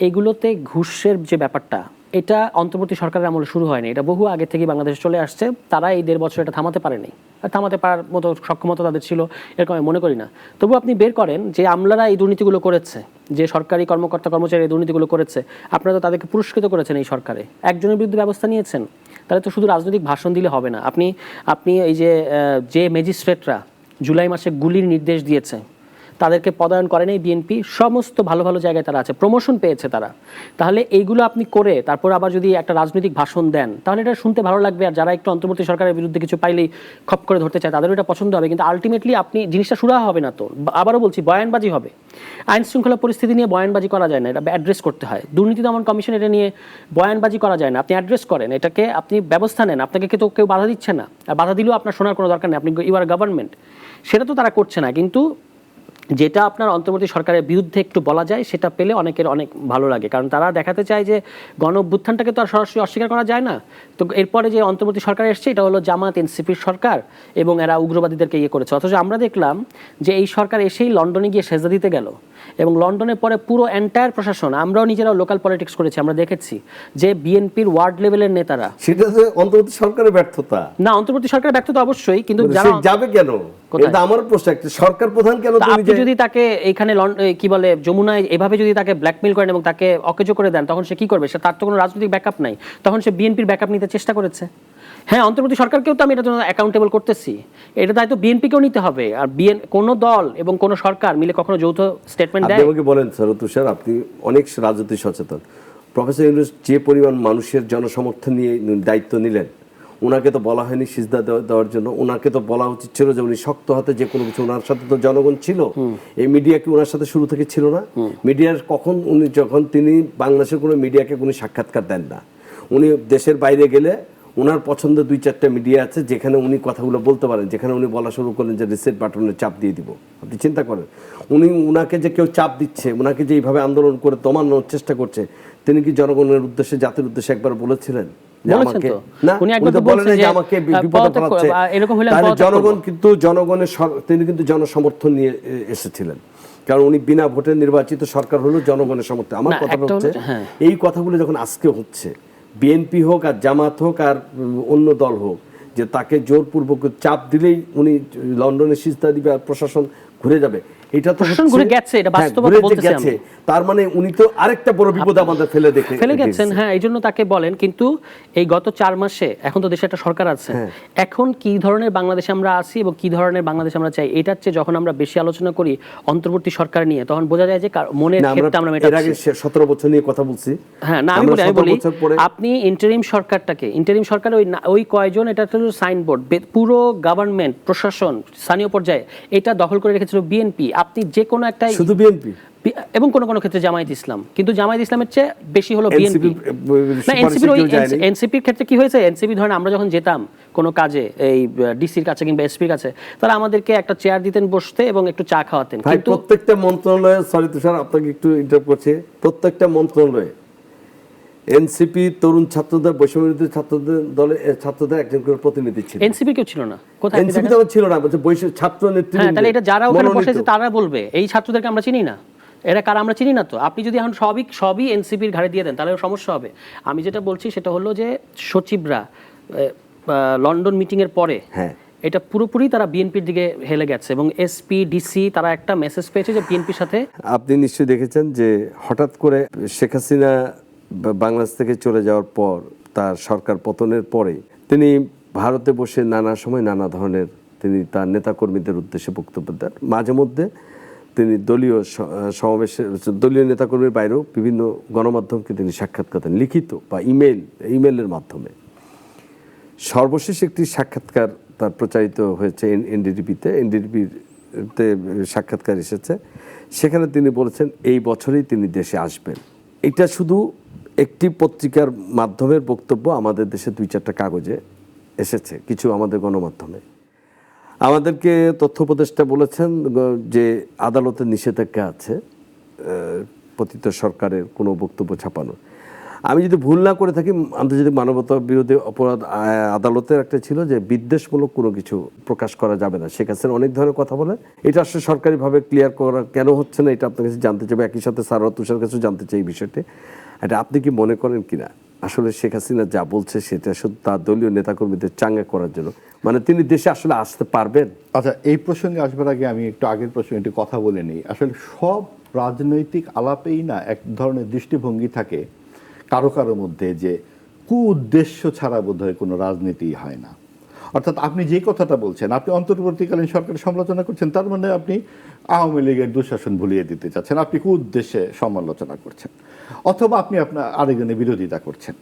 এগুলোতে ঘুষের যে ব্যাপারটা, এটা অন্তর্বর্তী সরকারের আমলে শুরু হয়নি, এটা বহু আগে থেকে বাংলাদেশে চলে আসছে। তারা এই 1.5 বছর এটা থামাতে পারেনি, থামাতে পারার মতো সক্ষমতা তাদের ছিল এরকম আমি মনে করি না। তবু আপনি বের করেন যে আমলারা এই দুর্নীতিগুলো করেছে, যে সরকারি কর্মকর্তা কর্মচারী এই দুর্নীতিগুলো করেছে, আপনারা তো তাদেরকে পুরস্কৃত করেছেন এই সরকারে, একজনের বিরুদ্ধে ব্যবস্থা নিয়েছেন। তাহলে তো শুধু রাজনৈতিক ভাষণ দিলে হবে না। আপনি এই যে ম্যাজিস্ট্রেটরা জুলাই মাসে গুলির নির্দেশ দিয়েছে, তাদেরকে পদায়ন করে নাই বিএনপি, সমস্ত ভালো ভালো জায়গায় তারা আছে, প্রমোশন পেয়েছে তারা। তাহলে এইগুলো আপনি করে তারপর আবার যদি একটা রাজনৈতিক ভাষণ দেন তাহলে এটা শুনতে ভালো লাগবে, আর যারা একটু অন্তর্বর্তী সরকারের বিরুদ্ধে কিছু পাইলেই খপ করে ধরতে চায় তাদেরও এটা পছন্দ হবে, কিন্তু আলটিমেটলি আপনি জিনিসটা সুরাহা হবে না তো, আবারও বলছি বয়ানবাজি হবে। আইন শৃঙ্খলা পরিস্থিতি নিয়ে বয়ানবাজি করা যায় না, এটা অ্যাড্রেস করতে হয়। দুর্নীতি দমন কমিশন এটা নিয়ে বয়ানবাজি করা যায় না, আপনি অ্যাড্রেস করেন, এটাকে আপনি ব্যবস্থা নেন, আপনাকে তো কেউ বাধা দিচ্ছে না, আর বাধা দিলেও আপনার শোনার কোনো দরকার নেই, আপনি ইউ আর গভর্নমেন্ট, সেটা তো তারা করছে না। কিন্তু যেটা আপনার অন্তর্বর্তী সরকারের বিরুদ্ধে একটু বলা যায় সেটা পেলে অনেকের অনেক ভালো লাগে, কারণ তারা দেখাতে চায় যে গণ অভ্যুত্থানটাকে তো আর সরাসরি অস্বীকার করা যায় না। তো এরপরে যে অন্তর্বর্তী সরকার এসছে এটা হলো জামাত এনসিপির সরকার এবং এরা উগ্রবাদীদেরকে ইয়ে করেছে, অথচ আমরা দেখলাম যে এই সরকার এসেই লন্ডনে গিয়ে সেজদা দিতে গেল, এবং লন্ডনের পরে পুরো এন্টায়ার প্রশাসন, আমরাও নিজেরাও লোকাল পলিটিক্স করেছি, আমরা দেখেছি যে বিএনপির ওয়ার্ড লেভেলের নেতারা, সেটা তো অন্তর্বর্তী সরকারের ব্যর্থতা না অন্তর্বর্তী সরকারের ব্যর্থতা অবশ্যই, কিন্তু সে যারা যাবে কেন, এটা আমার প্রশ্ন। একটা সরকার প্রধান কেন তুমি আপনি যদি তাকে এখানে কি বলে যমুনায় এভাবে যদি তাকে ব্ল্যাকমেল করেন এবং তাকে অকেজো করে দেন তখন সে কি করবে? সে তার তো কোনো রাজনৈতিক ব্যাকআপ নাই, তখন সে বিএনপির ব্যাকআপ নিতে চেষ্টা করেছে। হ্যাঁ, অন্তর্বর্তী সরকারকেও তো আমি এটার জন্য অ্যাকাউন্টেবল করতেছি, এটা দায়িত্ব বিএনপিকেও নিতে হবে। আর কোনো দল এবং কোনো সরকার মিলে কখনো যৌথ স্টেটমেন্ট দেয়? আপনি আমাকে বলেন স্যার তুষার, আপনি অনেক রাজনীতি সচেতন, প্রফেসর ইউনূস যে পরিমাণ মানুষের জনসমর্থন নিয়ে দায়িত্ব নিলেন, ওনাকে তো বলা হয়নি সিজদা দেওয়ার জন্য, ওনাকে তো বলা উচিত ছিল যে উনি শক্ত হাতে যে কোনো কিছু, ওনার সাথে তো জনগণ ছিল, এই মিডিয়া কি ওনার সাথে শুরু থেকে ছিল না? মিডিয়ার কখন উনি যখন তিনি বাংলাদেশের কোনো মিডিয়াকে কোনো সাক্ষাৎকার দেন না, উনি দেশের বাইরে গেলে ওনার পছন্দের 2-4টা মিডিয়া আছে যেখানে উনি কথাগুলো বলতে পারেন, যেখানে উনি বলা শুরু করলেন যে রিসেট বাটনের চাপ দিয়ে দিব। আপনি চিন্তা করেন, উনাকে যে কেউ চাপ দিচ্ছে, ওনাকে যে এইভাবে আন্দোলন করে দমানোর চেষ্টা করছে, তিনি কি জনগণের উদ্দেশ্যে, জাতির উদ্দেশ্যে একবার বলেছিলেন জনগণ কিন্তু তিনি কিন্তু জনসমর্থন নিয়ে এসেছিলেন, কারণ উনি বিনা ভোটে নির্বাচিত সরকার হলো জনগণের সমর্থন। আমার কথাটা হচ্ছে এই কথাগুলো যখন আজকে হচ্ছে, বিএনপি হোক আর জামাত হোক আর অন্য দল হোক, যে তাকে জোরপূর্বক চাপ দিলেই উনি লন্ডনে সিজদা দিবে আর প্রশাসন ঘুরে যাবে, এটা তো ঘুরে গেছে, এটা বাস্তবতা বলতেছি আমি। তার মানে উনি তো আরেকটা বড় বিপদ আমাদের ফেলে গেছেন। হ্যাঁ, এই জন্য তাকে বলেন। কিন্তু এই গত 4 মাসে এখন তো দেশে একটা সরকার আছে, এখন কি ধরনের বাংলাদেশে আমরা আছি এবং কি ধরনের বাংলাদেশ আমরা চাই, এটার চেয়ে যখন আমরা বেশি আলোচনা করি অন্তর্বর্তী সরকার নিয়ে, তখন বোঝা যায় যে মনের ক্ষেত্রে আমরা মেটাচ্ছি। এর আগে 17 বছর নিয়ে কথা বলছি। হ্যাঁ, না আমি বলি আপনি ইন্টারিম সরকারটাকে, ইন্টারিম সরকার ওই কয়জন, এটা হলো সাইনবোর্ড, পুরো গভর্নমেন্ট প্রশাসন স্থানীয় পর্যায়ে এটা দখল করে রেখেছিল বিএনপি। আপনি যে কোনো একটা, শুধু বিএনপি এবং কোন কোন ক্ষেত্রে জামায়াত ইসলাম, কিন্তু জামায়াত ইসলামের চেয়ে বেশি হলো বিএনপি। এনসিপির ক্ষেত্রে কি হয়েছে, এনসিপি ধরেন আমরা যখন যেতাম কোনো কাজে এই ডিসির কাছে কিংবা এসপির কাছে, তারা আমাদেরকে একটা চেয়ার দিতেন বসতে এবং একটু চা খাওয়াতেন। কিন্তু প্রত্যেকটা মন্ত্রণালয়ে, সরি তুষার আপনাকে একটু ইন্টারাপ্ট করছি, প্রত্যেকটা মন্ত্রণালয়ে এনসিপি তরুণ ছাত্রদের, বৈষম্যবিরোধী ছাত্রদের দলে ছাত্রদের একজন করে প্রতিনিধি ছিল। এনসিপি কেউ ছিল না, কোথায় এনসিপি তো ছিল না, বলছে ছাত্র নেতৃত্ব। হ্যাঁ, তাহলে এটা যারা ওখানে বসেছে তারা বলবে এই ছাত্রদেরকে আমরা চিনি না, এরা কারা আমরা চিনি না। তো আপনি যদি এখন সবই এনসিপির ঘাড়ে দিয়ে দেন তাহলে সমস্যা হবে। আমি যেটা বলছি সেটা হলো যে সচিবরা লন্ডন মিটিং এর পরে এটা পুরোপুরি তারা বিএনপির দিকে হেলে গেছে, এবং এসপি ডিসি তারা একটা মেসেজ পেয়েছে যে বিএনপির সাথে। আপনি নিশ্চয়ই দেখেছেন যে হঠাৎ করে শেখ হাসিনা বাংলাদেশ থেকে চলে যাওয়ার পর, তার সরকার পতনের পরে তিনি ভারতে বসে নানা সময় নানা ধরনের তিনি তার নেতাকর্মীদের উদ্দেশ্যে বক্তব্য দেন। মাঝে মধ্যে তিনি দলীয় সমাবেশে, দলীয় নেতাকর্মীর বাইরেও বিভিন্ন গণমাধ্যমকে তিনি সাক্ষাৎকার দেন, লিখিত বা ইমেলের মাধ্যমে। সর্বশেষ একটি সাক্ষাৎকার তার প্রচারিত হয়েছে এনডিটিভিতে সাক্ষাৎকার এসেছে, সেখানে তিনি বলেছেন এই বছরেই তিনি দেশে আসবেন। এটা শুধু একটি পত্রিকার মাধ্যমের বক্তব্য, আমাদের দেশে 2-4টা কাগজে এসেছে, কিছু আমাদের গণমাধ্যমে। আমাদেরকে তথ্য উপদেষ্টা বলেছেন যে আদালতের নিষেধাজ্ঞা আছে পতিত সরকারের কোনো বক্তব্য ছাপানো। আমি যদি ভুল না করে থাকি, আন্তর্জাতিক মানবতা বিরোধী অপরাধ আদালতের একটা ছিল যে বিদ্বেষমূলক কোনো কিছু প্রকাশ করা যাবে না। শেখ হাসিনা অনেক ধরনের কথা বলে, এটা আসলে সরকারিভাবে ক্লিয়ার করা কেন হচ্ছে না, এটা আপনার কাছে জানতে চাইবে। একই সাথে সারোয়ার তুষার কাছেও জানতে চাই এই বিষয়টি। এটা আপনি কি মনে করেন কিনা আসলে শেখ হাসিনা যা বলছে সেটা শুধু তার দলীয় নেতাকর্মীদের চাঙ্গা করার জন্য, মানে তিনি দেশে আসলে আসতে পারবেন? আচ্ছা, এই প্রসঙ্গে আসবার আগে আমি একটু আগের প্রসঙ্গে একটু কথা বলে নিই। আসলে সব রাজনৈতিক আলাপেই না এক ধরনের দৃষ্টিভঙ্গি থাকে কারো কারো মধ্যে যে কু উদ্দেশ্য ছাড়া বোধহয় কোনো রাজনীতি হয় না, অর্থাৎ আপনি যে কথাটা বলছেন, আপনি অন্তর্বর্তীকালীন সরকারের সমালোচনা করছেন, তার মানে আপনি আওয়ামী লীগের দুঃশাসন ভুলিয়ে দিতে চাচ্ছেন, আপনি কোন উদ্দেশ্যে সমালোচনা করছেন, অথবা আপনি আপনার আরেকজনের বিরোধিতা করছেন।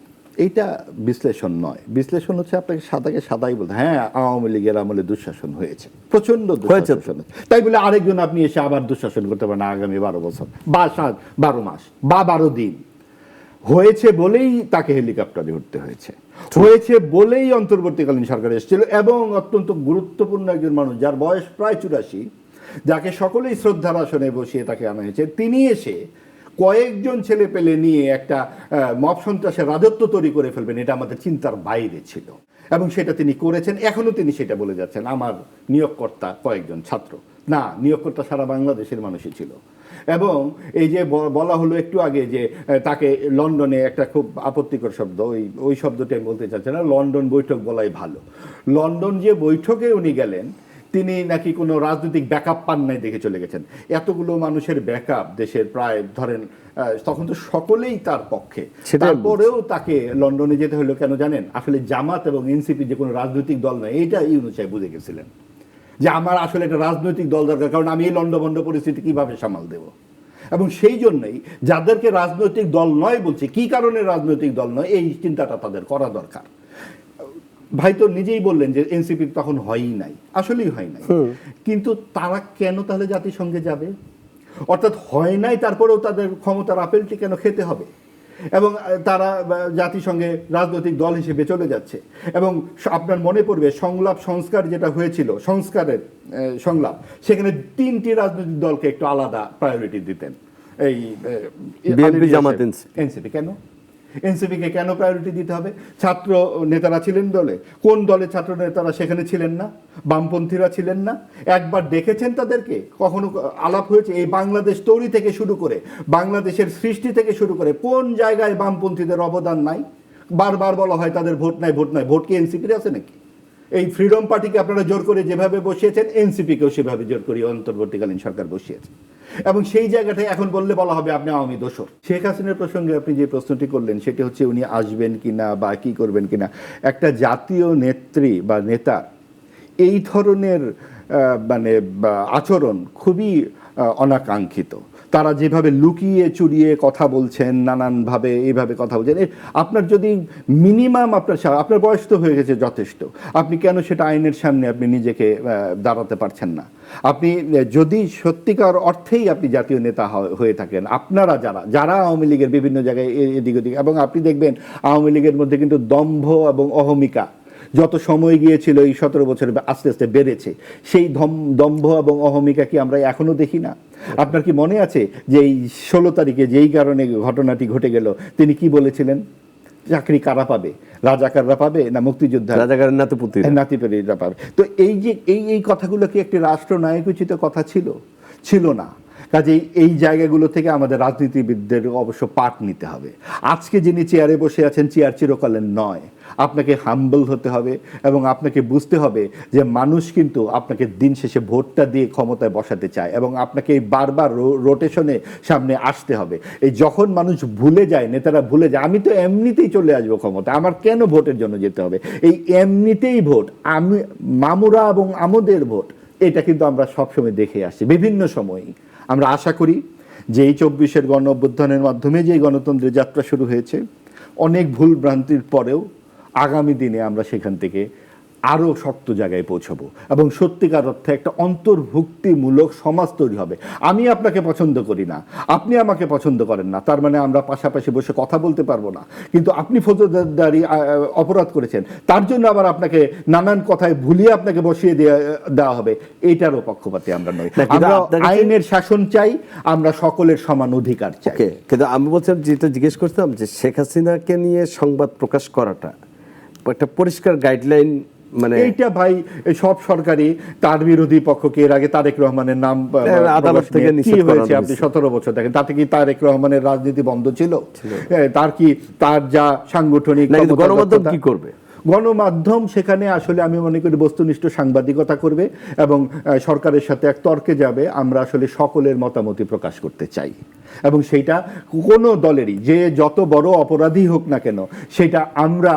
এইটা বিশ্লেষণ নয়। বিশ্লেষণ হচ্ছে আপনাকে সাদাকে সাদাই বলতে, হ্যাঁ আওয়ামী লীগের আমলে দুঃশাসন হয়েছে, প্রচন্ড দুঃশাসন হয়েছে, তাই বলে আরেকজন আপনি এসে আবার দুঃশাসন করতে পারেন আগামী 12 বছর বা 12 মাস বা 12 দিন। হয়েছে বলেই তাকে হেলিকপ্টারে উঠতে হয়েছে, হয়েছে বলেই অন্তর্বর্তীকালীন সরকার এসেছিল, এবং অত্যন্ত গুরুত্বপূর্ণ একজন মানুষ যার বয়স প্রায় 84, যাকে সকলেই শ্রদ্ধার আসনে বসিয়ে তাকে আনা হয়েছে, তিনি এসে কয়েকজন ছেলে পেলে নিয়ে একটা মব সন্ত্রাসের রাজত্ব তৈরি করে ফেলবেন, এটা আমাদের চিন্তার বাইরে ছিল, এবং সেটা তিনি করেছেন। এখনো তিনি সেটা বলে যাচ্ছেন, আমার নিয়োগকর্তা কয়েকজন ছাত্র না, নিয়োগকর্তা সারা বাংলাদেশের মানুষই ছিল। এবং এই যে বলা হলো একটু আগে যে তাকে লন্ডনে, একটা খুব আপত্তিকর শব্দ, ওই শব্দটি আমি বলতে চাচ্ছি না, লন্ডন বৈঠক বলাই ভালো। লন্ডন যে বৈঠকে উনি গেলেন, তিনি নাকি কোনো রাজনৈতিক ব্যাকআপ পান নাই দেখে চলে গেছেন। এতগুলো মানুষের ব্যাকআপ দেশের প্রায় ধরেন, তখন তো সকলেই তার পক্ষে, তারপরেও তাকে লন্ডনে যেতে হলো কেন জানেন? আসলে জামাত এবং এনসিপি যে কোনো রাজনৈতিক দল নয়, এইটা ইউনূস সাহেব বুঝে গেছিলেন যে আমার আসলে একটা রাজনৈতিক দল দরকার, কারণ আমি এই লন্ডভন্ড পরিস্থিতি কিভাবে সামাল দেব। এবং সেই জন্যই যাদেরকে রাজনৈতিক দল নয় বলছে, কি কারণে রাজনৈতিক দল নয়, এই চিন্তাটা তাদের করা দরকার। ভাই তো নিজেই বললেন যে এনসিপি তখন হয়ই নাই, আসলেই হয় নাই, কিন্তু তারা কেন তাহলে জাতিসংঘে যাবে? অর্থাৎ হয় নাই, তারপরেও তাদের ক্ষমতার আপেলটি কেন খেতে হবে? এবং তারা জাতিসংঘে রাজনৈতিক দল হিসেবে চলে যাচ্ছে। এবং আপনার মনে পড়বে সংলাপ সংস্কার যেটা হয়েছিল, সংস্কারের সংলাপ, সেখানে 3টি রাজনৈতিক দলকে একটু আলাদা প্রায়োরিটি দিতেন, এই বিএনপি, জামাত, এনসিপি। কেন এনসিপিকে কেন প্রায়োরিটি দিতে হবে? ছাত্র নেতারা ছিলেন দলে, কোন দলে ছাত্র নেতারা সেখানে ছিলেন না? বামপন্থীরা ছিলেন না? একবার দেখেছেন তাদেরকে? কখনো আলাপ হয়েছে? এই বাংলাদেশ তৈরি থেকে শুরু করে, বাংলাদেশের সৃষ্টি থেকে শুরু করে কোন জায়গায় বামপন্থীদের অবদান নাই? বারবার বলা হয় তাদের ভোট নাই, ভোট নাই। ভোট কি এনসিপির আছে নাকি? এই ফ্রিডম পার্টিকে আপনারা জোর করে যেভাবে বসিয়েছেন, এনসিপিকেও সেভাবে জোর করে অন্তর্বর্তীকালীন সরকার বসিয়েছে। এবং সেই জায়গাটায় এখন বললে বলা হবে আপনি আওয়ামী দোসর। শেখ হাসিনার প্রসঙ্গে আপনি যে প্রশ্নটি করলেন, সেটি হচ্ছে উনি আসবেন কিনা বা কি করবেন কিনা। একটা জাতীয় নেত্রী বা নেতা এই ধরনের মানে আচরণ খুবই অনাকাঙ্ক্ষিত। তারা যেভাবে লুকিয়ে চুরিয়ে কথা বলছেন, নানানভাবে এইভাবে কথা বলছেন, আপনার যদি মিনিমাম আপনার বয়স তো হয়ে গেছে যথেষ্ট, আপনি কেন সেটা আইনের সামনে আপনি নিজেকে দাঁড়াতে পারছেন না? আপনি যদি সত্যিকার অর্থেই আপনি জাতীয় নেতা হয়ে থাকেন, আপনারা যারা আওয়ামী লীগের বিভিন্ন জায়গায় এদিক ওদিক, এবং আপনি দেখবেন আওয়ামী লীগের মধ্যে কিন্তু দম্ভ এবং অহমিকা যত সময় গিয়েছিল, এই 17 বছরে আস্তে আস্তে বেড়েছে। সেই দম্ভ এবং অহমিকা কি আমরা এখনো দেখি না? আপনার কি মনে আছে যে এই 16 তারিখে যেই কারণে ঘটনাটি ঘটে গেল, তিনি কি বলেছিলেন? চাকরি কারা পাবে? রাজাকাররা পাবে না মুক্তিযোদ্ধা? রাজাকারের নাতিপুতিরা পাবে। তো এই যে এই কথাগুলো কি একটি রাষ্ট্রনায়ক উচিত কথা ছিল না। কাজেই এই জায়গাগুলো থেকে আমাদের রাজনীতিবিদদের অবশ্য পাঠ নিতে হবে। আজকে যিনি চেয়ারে বসে আছেন, চেয়ার চিরকালের নয়। আপনাকে হাম্বল হতে হবে এবং আপনাকে বুঝতে হবে যে মানুষ কিন্তু আপনাকে দিন শেষে ভোটটা দিয়ে ক্ষমতায় বসাতে চায়, এবং আপনাকে এই বারবার রোটেশনে সামনে আসতে হবে। এই যখন মানুষ ভুলে যায়, নেতারা ভুলে যায়, আমি তো এমনিতেই চলে আসবো ক্ষমতায়, আমার কেন ভোটের জন্য যেতে হবে? এই এমনিতেই ভোট, আমি মামুরা এবং আমোদের ভোট, এটা কিন্তু আমরা সবসময় দেখে আসছি বিভিন্ন সময়ই। আমরা আশা করি যে এই 24-এর গণ অভ্যুত্থানের মাধ্যমে যে গণতন্ত্রের যাত্রা শুরু হয়েছে, অনেক ভুল ভ্রান্তির পরেও আগামী দিনে আমরা সেখান থেকে আরও শক্ত জায়গায় পৌঁছবো এবং সত্যিকার অর্থে একটা অন্তর্ভুক্তিমূলক সমাজ তৈরি হবে। আমি আপনাকে পছন্দ করি না, আপনি আমাকে পছন্দ করেন না, তার মানে আমরা পাশাপাশি বসে কথা বলতে পারবো না। কিন্তু আপনি ফৌজদারি অপরাধ করেছেন, তার জন্য আবার আপনাকে নানান কথায় ভুলিয়ে আপনাকে বসিয়ে দেওয়া হবে, এইটারও পক্ষপাতী আমরা নই। আমরা আইনের শাসন চাই, আমরা সকলের সমান অধিকার চাই। কিন্তু আমি বলছিলাম, যেটা জিজ্ঞেস করতাম, যে শেখ হাসিনাকে নিয়ে সংবাদ প্রকাশ করাটা একটা পরিষ্কার গাইডলাইন, মানে এইটা ভাই সব সরকারি তার বিরোধী পক্ষকে এর আগে তারেক রহমানের নাম আদালত থেকে নিষেধ করা হয়েছে। আপনি 17 বছর দেখেন, তাতে কি তারেক রহমানের রাজনীতি বন্ধ ছিল? তার যা সাংগঠনিক গণমাধ্যম কি করবে? গণমাধ্যম সেখানে আসলে আমি মনে করি বস্তুনিষ্ঠ সাংবাদিকতা করবে এবং সরকারের সাথে এক তর্কে যাবে। আমরা আসলে সকলের মতামতই প্রকাশ করতে চাই এবং সেইটা কোনো দলেরই যে যত বড় অপরাধী হোক না কেন সেটা আমরা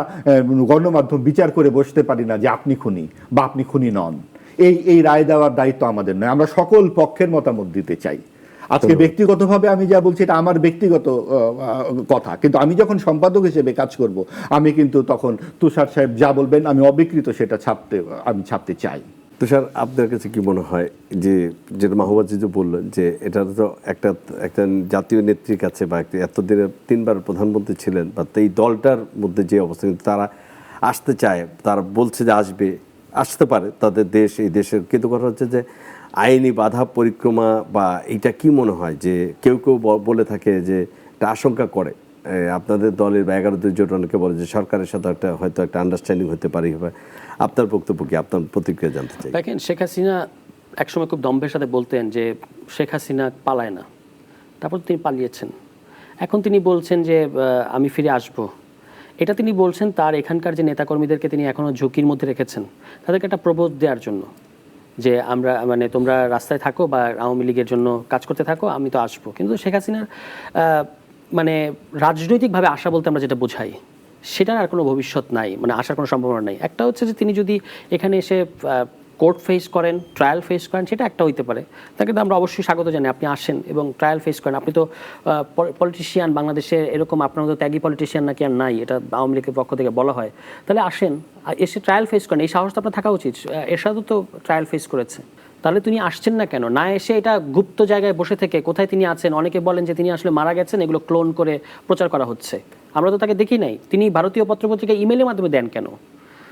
গণমাধ্যম বিচার করে বসতে পারি না যে আপনি খুনি বা আপনি খুনি নন। এই রায় দেওয়ার দায়িত্ব আমাদের নয়। আমরা সকল পক্ষের মতামত দিতে চাই। আজকে ব্যক্তিগতভাবে আমি যা বলছি এটা আমার ব্যক্তিগত কথা, কিন্তু আমি যখন সম্পাদক হিসেবে কাজ করব আমি কিন্তু তখন তুষার সাহেব যা বলবেন আমি অবিকৃত সেটা ছাপতে চাই। তুষার, আপনার কাছে কি মনে হয় যে যেটা মাহবুব যে বললেন যে এটা তো একটা জাতীয় নেত্রীর কাছে বা এতদিনে 3 বার প্রধানমন্ত্রী ছিলেন বা এই দলটার মধ্যে যে অবস্থা, কিন্তু তারা আসতে চায়, তারা বলছে যে আসতে পারে তাদের দেশ, এই দেশের, কিন্তু কথা হচ্ছে যে আইনি বাধা পরিক্রমা বা এইটা কি মনে হয় যে কেউ কেউ বলে থাকে যে একটা আশঙ্কা করে আপনাদের দলের বা 11 জোট অনেকে বলে যে সরকারের সাথে হয়তো একটা আন্ডারস্ট্যান্ডিং হতে পারে। আপনার বক্তব্য কি, আপনার প্রতিক্রিয়া জানতে চাই। দেখেন, শেখ হাসিনা একসময় খুব দম্ভের সাথে বলতেন যে শেখ হাসিনা পালায় না, তারপর তিনি পালিয়েছেন। এখন তিনি বলছেন যে আমি ফিরে আসব। এটা তিনি বলছেন তার এখানকার যে নেতাকর্মীদেরকে তিনি এখনও ঝুঁকির মধ্যে রেখেছেন, তাদেরকে একটা প্রবোধ দেওয়ার জন্য যে আমরা তোমরা রাস্তায় থাকো বা আওয়ামী লীগের জন্য কাজ করতে থাকো, আমি তো আসবো। কিন্তু শেখ হাসিনার রাজনৈতিকভাবে আশা বলতে আমরা যেটা বোঝাই সেটার আর কোনো ভবিষ্যৎ নাই, আসার কোনো সম্ভাবনা নাই। একটা হচ্ছে যে তিনি যদি এখানে এসে কোর্ট ফেস করেন, ট্রায়াল ফেস করেন, সেটা একটা হইতে পারে। তাকে তো আমরা অবশ্যই স্বাগত জানাই, আপনি আসেন এবং ট্রায়াল ফেস করেন। আপনি তো পলিটিশিয়ান, বাংলাদেশে এরকম আপনার মতো ত্যাগী পলিটিশিয়ান নাকি আর নাই, এটা আওয়ামী লীগের পক্ষ থেকে বলা হয়। তাহলে আসেন, এসে ট্রায়াল ফেস করেন, এই সাহসটা আপনার থাকা উচিত। এরশাদও তো ট্রায়াল ফেস করেছে, তাহলে তিনি আসছেন না কেন? না এসে এটা গুপ্ত জায়গায় বসে থেকে কোথায় তিনি আছেন, অনেকে বলেন যে তিনি আসলে মারা গেছেন, এগুলো ক্লোন করে প্রচার করা হচ্ছে। আমরা তো তাকে দেখি নাই। তিনি ভারতীয় পত্রপত্রিকা ইমেলের মাধ্যমে দেন কেন?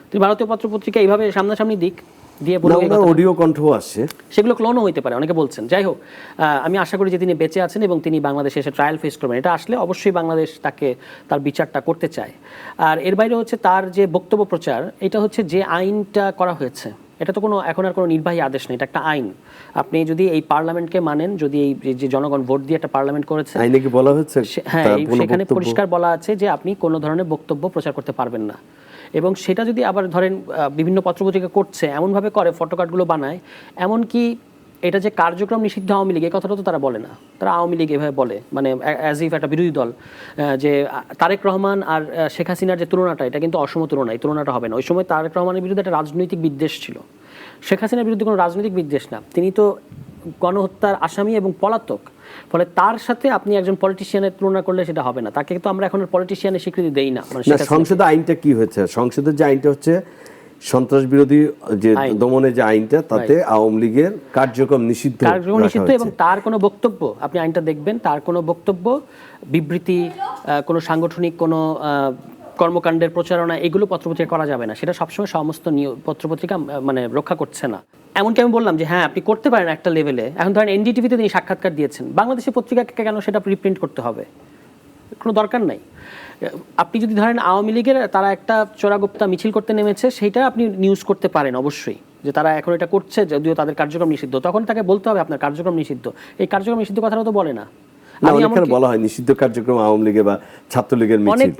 তিনি ভারতীয় পত্রপত্রিকা এইভাবে সামনাসামনি দিয়ে অডিও কণ্ঠ আসে, সেগুলো ক্লোনও হইতে পারে, অনেকে বলছেন। যাই হোক, আমি আশা করি যে তিনি বেঁচে আছেন এবং তিনি বাংলাদেশে এসে ট্রায়াল ফেস করবেন। এটা আসলে অবশ্যই বাংলাদেশ তাকে তার বিচারটা করতে চায়। আর এর বাইরে হচ্ছে তার যে বক্তব্য প্রচার, এটা হচ্ছে যে আইনটা করা হয়েছে, এটা তো এখন আর কোনো নির্বাহী আদেশ নেই, এটা একটা আইন। আপনি যদি এই পার্লামেন্টকে মানেন, যদি এই যে জনগণ ভোট দিয়ে একটা পার্লামেন্ট করেছে, আইনে কি বলা হচ্ছে? হ্যাঁ, সেখানে পরিষ্কার বলা আছে যে আপনি কোনো ধরনের বক্তব্য প্রচার করতে পারবেন না। এবং সেটা যদি আবার ধরেন বিভিন্ন পত্রপত্রিকা করছে, এমনভাবে করে ফটোকার্ডগুলো বানায়, এমনকি এটা যে কার্যক্রম নিষিদ্ধ আওয়ামী লীগ, এই কথাটা তো তারা বলে না। তারা আওয়ামী লীগ এভাবে বলে, অ্যাজ ইফ একটা বিরোধী দল, যে তারেক রহমান আর শেখ হাসিনার যে তুলনাটা, এটা কিন্তু অসম তুলনা, এই তুলনাটা হবে না। ওই সময় তারেক রহমানের বিরুদ্ধে একটা রাজনৈতিক বিদ্বেষ ছিল, শেখ হাসিনার বিরুদ্ধে কোনো রাজনৈতিক বিদ্বেষ না। তিনি তো গণহত্যার আসামি এবং পলাতক, ফলে তার সাথে আপনি একজন পলিটিশিয়ানের তুলনা করলে সেটা হবে না। তাকে তো আমরা এখন পলিটিশিয়ানের স্বীকৃতি দেই না। সংসদে আইনটা কি হয়েছে? সংসদের যে আইনটা হচ্ছে সন্ত্রাস বিরোধী যে দমনের যে আইনটা, তাতে আওয়ামী লীগের কার্যক্রম নিষিদ্ধ এবং তার কোনো বক্তব্য, আপনি আইনটা দেখবেন, তার কোনো বক্তব্য, বিবৃতি, কোনো সাংগঠনিক কোনো কর্মকাণ্ডের প্রচারণা, এগুলো পত্রপত্রিকা করা যাবে না। সেটা সবসময় সমস্ত পত্রপত্রিকা রক্ষা করছে না। এমনকি আমি বললাম যে হ্যাঁ, আপনি করতে পারেন একটা লেভেলে। এখন ধরেন এনডিটিভিতে তিনি সাক্ষাৎকার দিয়েছেন, বাংলাদেশের পত্রিকাকে কেন সেটা রিপ্রিন্ট করতে হবে? কোনো দরকার নাই। আপনি যদি ধরেন আওয়ামী লীগের তারা একটা চোরাগুপ্তা মিছিল করতে নেমেছে, সেইটা আপনি নিউজ করতে পারেন অবশ্যই, যে তারা এখন এটা করছে, যদিও তাদের কার্যক্রম নিষিদ্ধ। তখন তাকে বলতে হবে আপনার কার্যক্রম নিষিদ্ধ। এই কার্যক্রম নিষিদ্ধ কথাটা তো বলে না। বলা হয় নিষিদ্ধ কার্যক্রম আওয়ামী লীগের বা ছাত্রলীগের অনেক,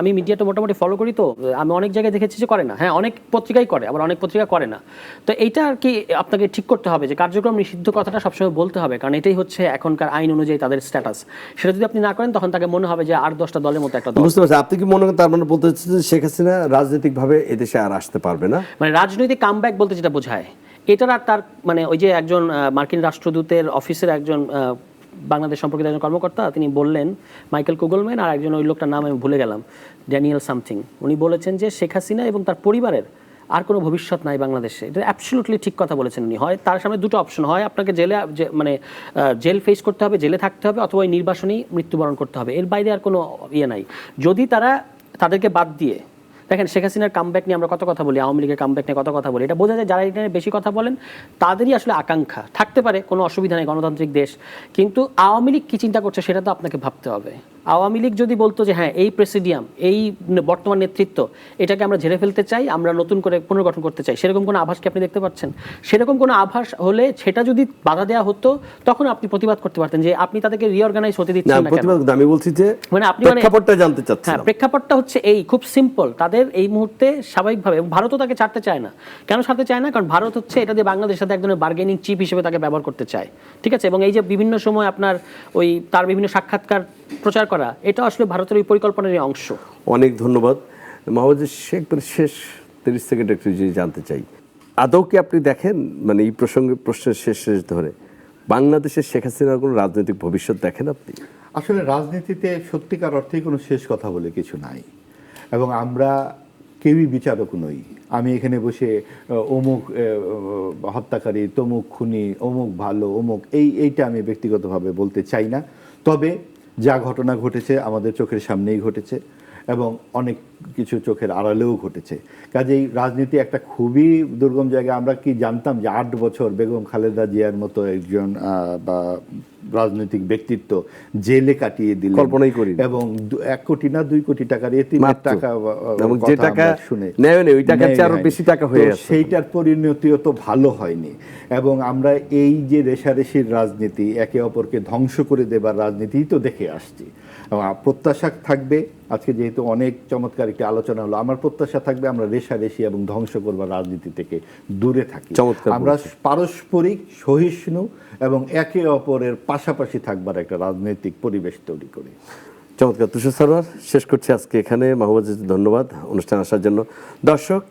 আমি মিডিয়াটা মোটামুটি ফলো করি, তো আমি অনেক জায়গায় দেখেছি যে করে না। হ্যাঁ, অনেক পত্রিকাই করে, আবার অনেক পত্রিকা করে না। তো এইটা আর কি আপনাকে ঠিক করতে হবে যে কার্যক্রম নিষিদ্ধ কথাটা সবসময় বলতে হবে, কারণ এটাই হচ্ছে এখনকার আইন অনুযায়ী তাদের স্ট্যাটাস। সেটা যদি আপনি না করেন, তখন তাকে মনে হবে যে 8-10টা দলের মতো একটা দল। বুঝতে পারছি। আপনি কি মনে করেন তার মানে বলতে চাচ্ছেন যে শেখ হাসিনা রাজনৈতিকভাবে এদেশে আর আসতে পারবে না? রাজনৈতিক কামব্যাক বলতে যেটা বোঝায়, এটার আর তার ওই যে একজন মার্কিন রাষ্ট্রদূতের অফিসের একজন বাংলাদেশ সম্পর্কিত একজন কর্মকর্তা, তিনি বললেন, মাইকেল কুগলম্যান, আর একজন ওই লোকটার নাম আমি ভুলে গেলাম, ড্যানিয়েল সামথিং, উনি বলেছেন যে শেখ হাসিনা এবং তার পরিবারের আর কোনো ভবিষ্যৎ নাই বাংলাদেশে। এটা অ্যাবসলিউটলি ঠিক কথা বলেছেন উনি। হয় তার সামনে দুটো অপশন, হয় আপনাকে জেল ফেস করতে হবে, জেলে থাকতে হবে, অথবা নির্বাসনেই মৃত্যুবরণ করতে হবে। এর বাইরে আর কোনো নাই। যদি তাদেরকে বাদ দিয়ে দেখেন, শেখ হাসিনার কামব্যাক নিয়ে আমরা কত কথা বলি, আওয়ামী লীগের কামব্যাক নিয়ে কত কথা বলি, এটা বোঝা যায় যারা এটা নিয়ে বেশি কথা বলেন তাদেরই আসলে আকাঙ্ক্ষা থাকতে পারে। কোনো অসুবিধা নেই, গণতান্ত্রিক দেশ। কিন্তু আওয়ামী লীগ কী চিন্তা করছে সেটা তো আপনাকে ভাবতে হবে। আওয়ামী লীগ যদি বলতো যে হ্যাঁ এই প্রেসিডিয়াম, এই বর্তমান নেতৃত্ব, এটাকে আমরা ঝেড়ে ফেলতে চাই, আমরা নতুন করে পুনর্গঠন করতে চাই, সেরকম কোনো আভাস কি আপনি দেখতে পাচ্ছেন? সেরকম কোনো আভাস হলে সেটা যদি বাধা দেওয়া হতো তখন আপনি প্রতিবাদ করতে পারতেন যে আপনি তাদেরকে রিঅর্গানাইজ হতে না, দিচ্ছেন না কেন? প্রতিবাদ না, আমি বলছি যে মানে আপনি প্রেক্ষাপটটা জানতে হ্যাঁ, চাচ্ছিলাম। প্রেক্ষাপটটা হচ্ছে এই খুব সিম্পল, তাদের এই মুহূর্তে স্বাভাবিকভাবে, এবং ভারতও তাকে ছাড়তে চায় না। কেন ছাড়তে চায় না? কারণ ভারত হচ্ছে এটা দিয়ে বাংলাদেশের সাথে এক ধরনের বার্গেনিং চিপ হিসেবে তাকে ব্যবহার করতে চায়, ঠিক আছে? এবং এই যে বিভিন্ন সময় আপনার ওই তার বিভিন্ন সাক্ষাৎকার প্রচার করা, এটা আসলে ভারতের ওই পরিকল্পনারই অংশ। অনেক ধন্যবাদ মোহাম্মদ। একবার শেষ 30 সেকেন্ড একটু যদি জানতে চাই, আদৌ কি আপনি দেখেন, মানে এই প্রশ্নের শেষ ধরে, বাংলাদেশের শেখ হাসিনার কোনো রাজনৈতিক ভবিষ্যৎ দেখেন আপনি? আসলে রাজনীতিতে সত্যিকার অর্থেই কোনো শেষ কথা বলে কিছু নাই, এবং আমরা কেউই বিচারক নই। আমি এখানে বসে অমুক হত্যাকারী, তমুক খুনি, অমুক ভালো, অমুক এইটা আমি ব্যক্তিগতভাবে বলতে চাই না। তবে যা ঘটনা ঘটেছে আমাদের চোখের সামনেই ঘটেছে, এবং অনেক কিছু চোখের আড়ালেও ঘটেছে। কাজেই রাজনীতি একটা খুবই দুর্গম জায়গা। আমরা কি জানতাম যে 8 বছর বেগম খালেদা জিয়ার মতো একজন বা রাজনৈতিক ব্যক্তিত্ব জেলে কাটিয়ে দিলেন? কল্পনাই করি। এবং 1 কোটি না 2 কোটি টাকার এতিমের টাকা, এবং যে টাকা শুনে নেয় ওই টাকার চেয়ে আরো বেশি টাকা হয়ে আছে। সেইটার পরিণতিও তো ভালো হয়নি। এবং আমরা এই যে রেশারেশির রাজনীতি, একে অপরকে ধ্বংস করে দেবার রাজনীতি তো দেখে আসছি। প্রত্যাশা থাকবে, আজকে যেহেতু অনেক চমৎকার একটি আলোচনা হলো, আমার প্রত্যাশা থাকবে আমরা রেশারেশি এবং ধ্বংস করবার রাজনীতি থেকে দূরে থাকি। আমরা পারস্পরিক সহিষ্ণু এবং একে অপরের পাশাপাশি থাকবার একটা রাজনৈতিক পরিবেশ তৈরি করি। চমৎকার। তুষার সরোয়ার, শেষ করছি আজকে এখানে। মাহবুব, ধন্যবাদ অনুষ্ঠানে আসার জন্য। দর্শক,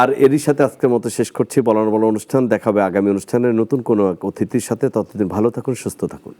আর এরই সাথে আজকের মতো শেষ করছি বলানো বলা অনুষ্ঠান। দেখা হবে আগামী অনুষ্ঠানের নতুন কোনো অতিথির সাথে। ততদিন ভালো থাকুন, সুস্থ থাকুন।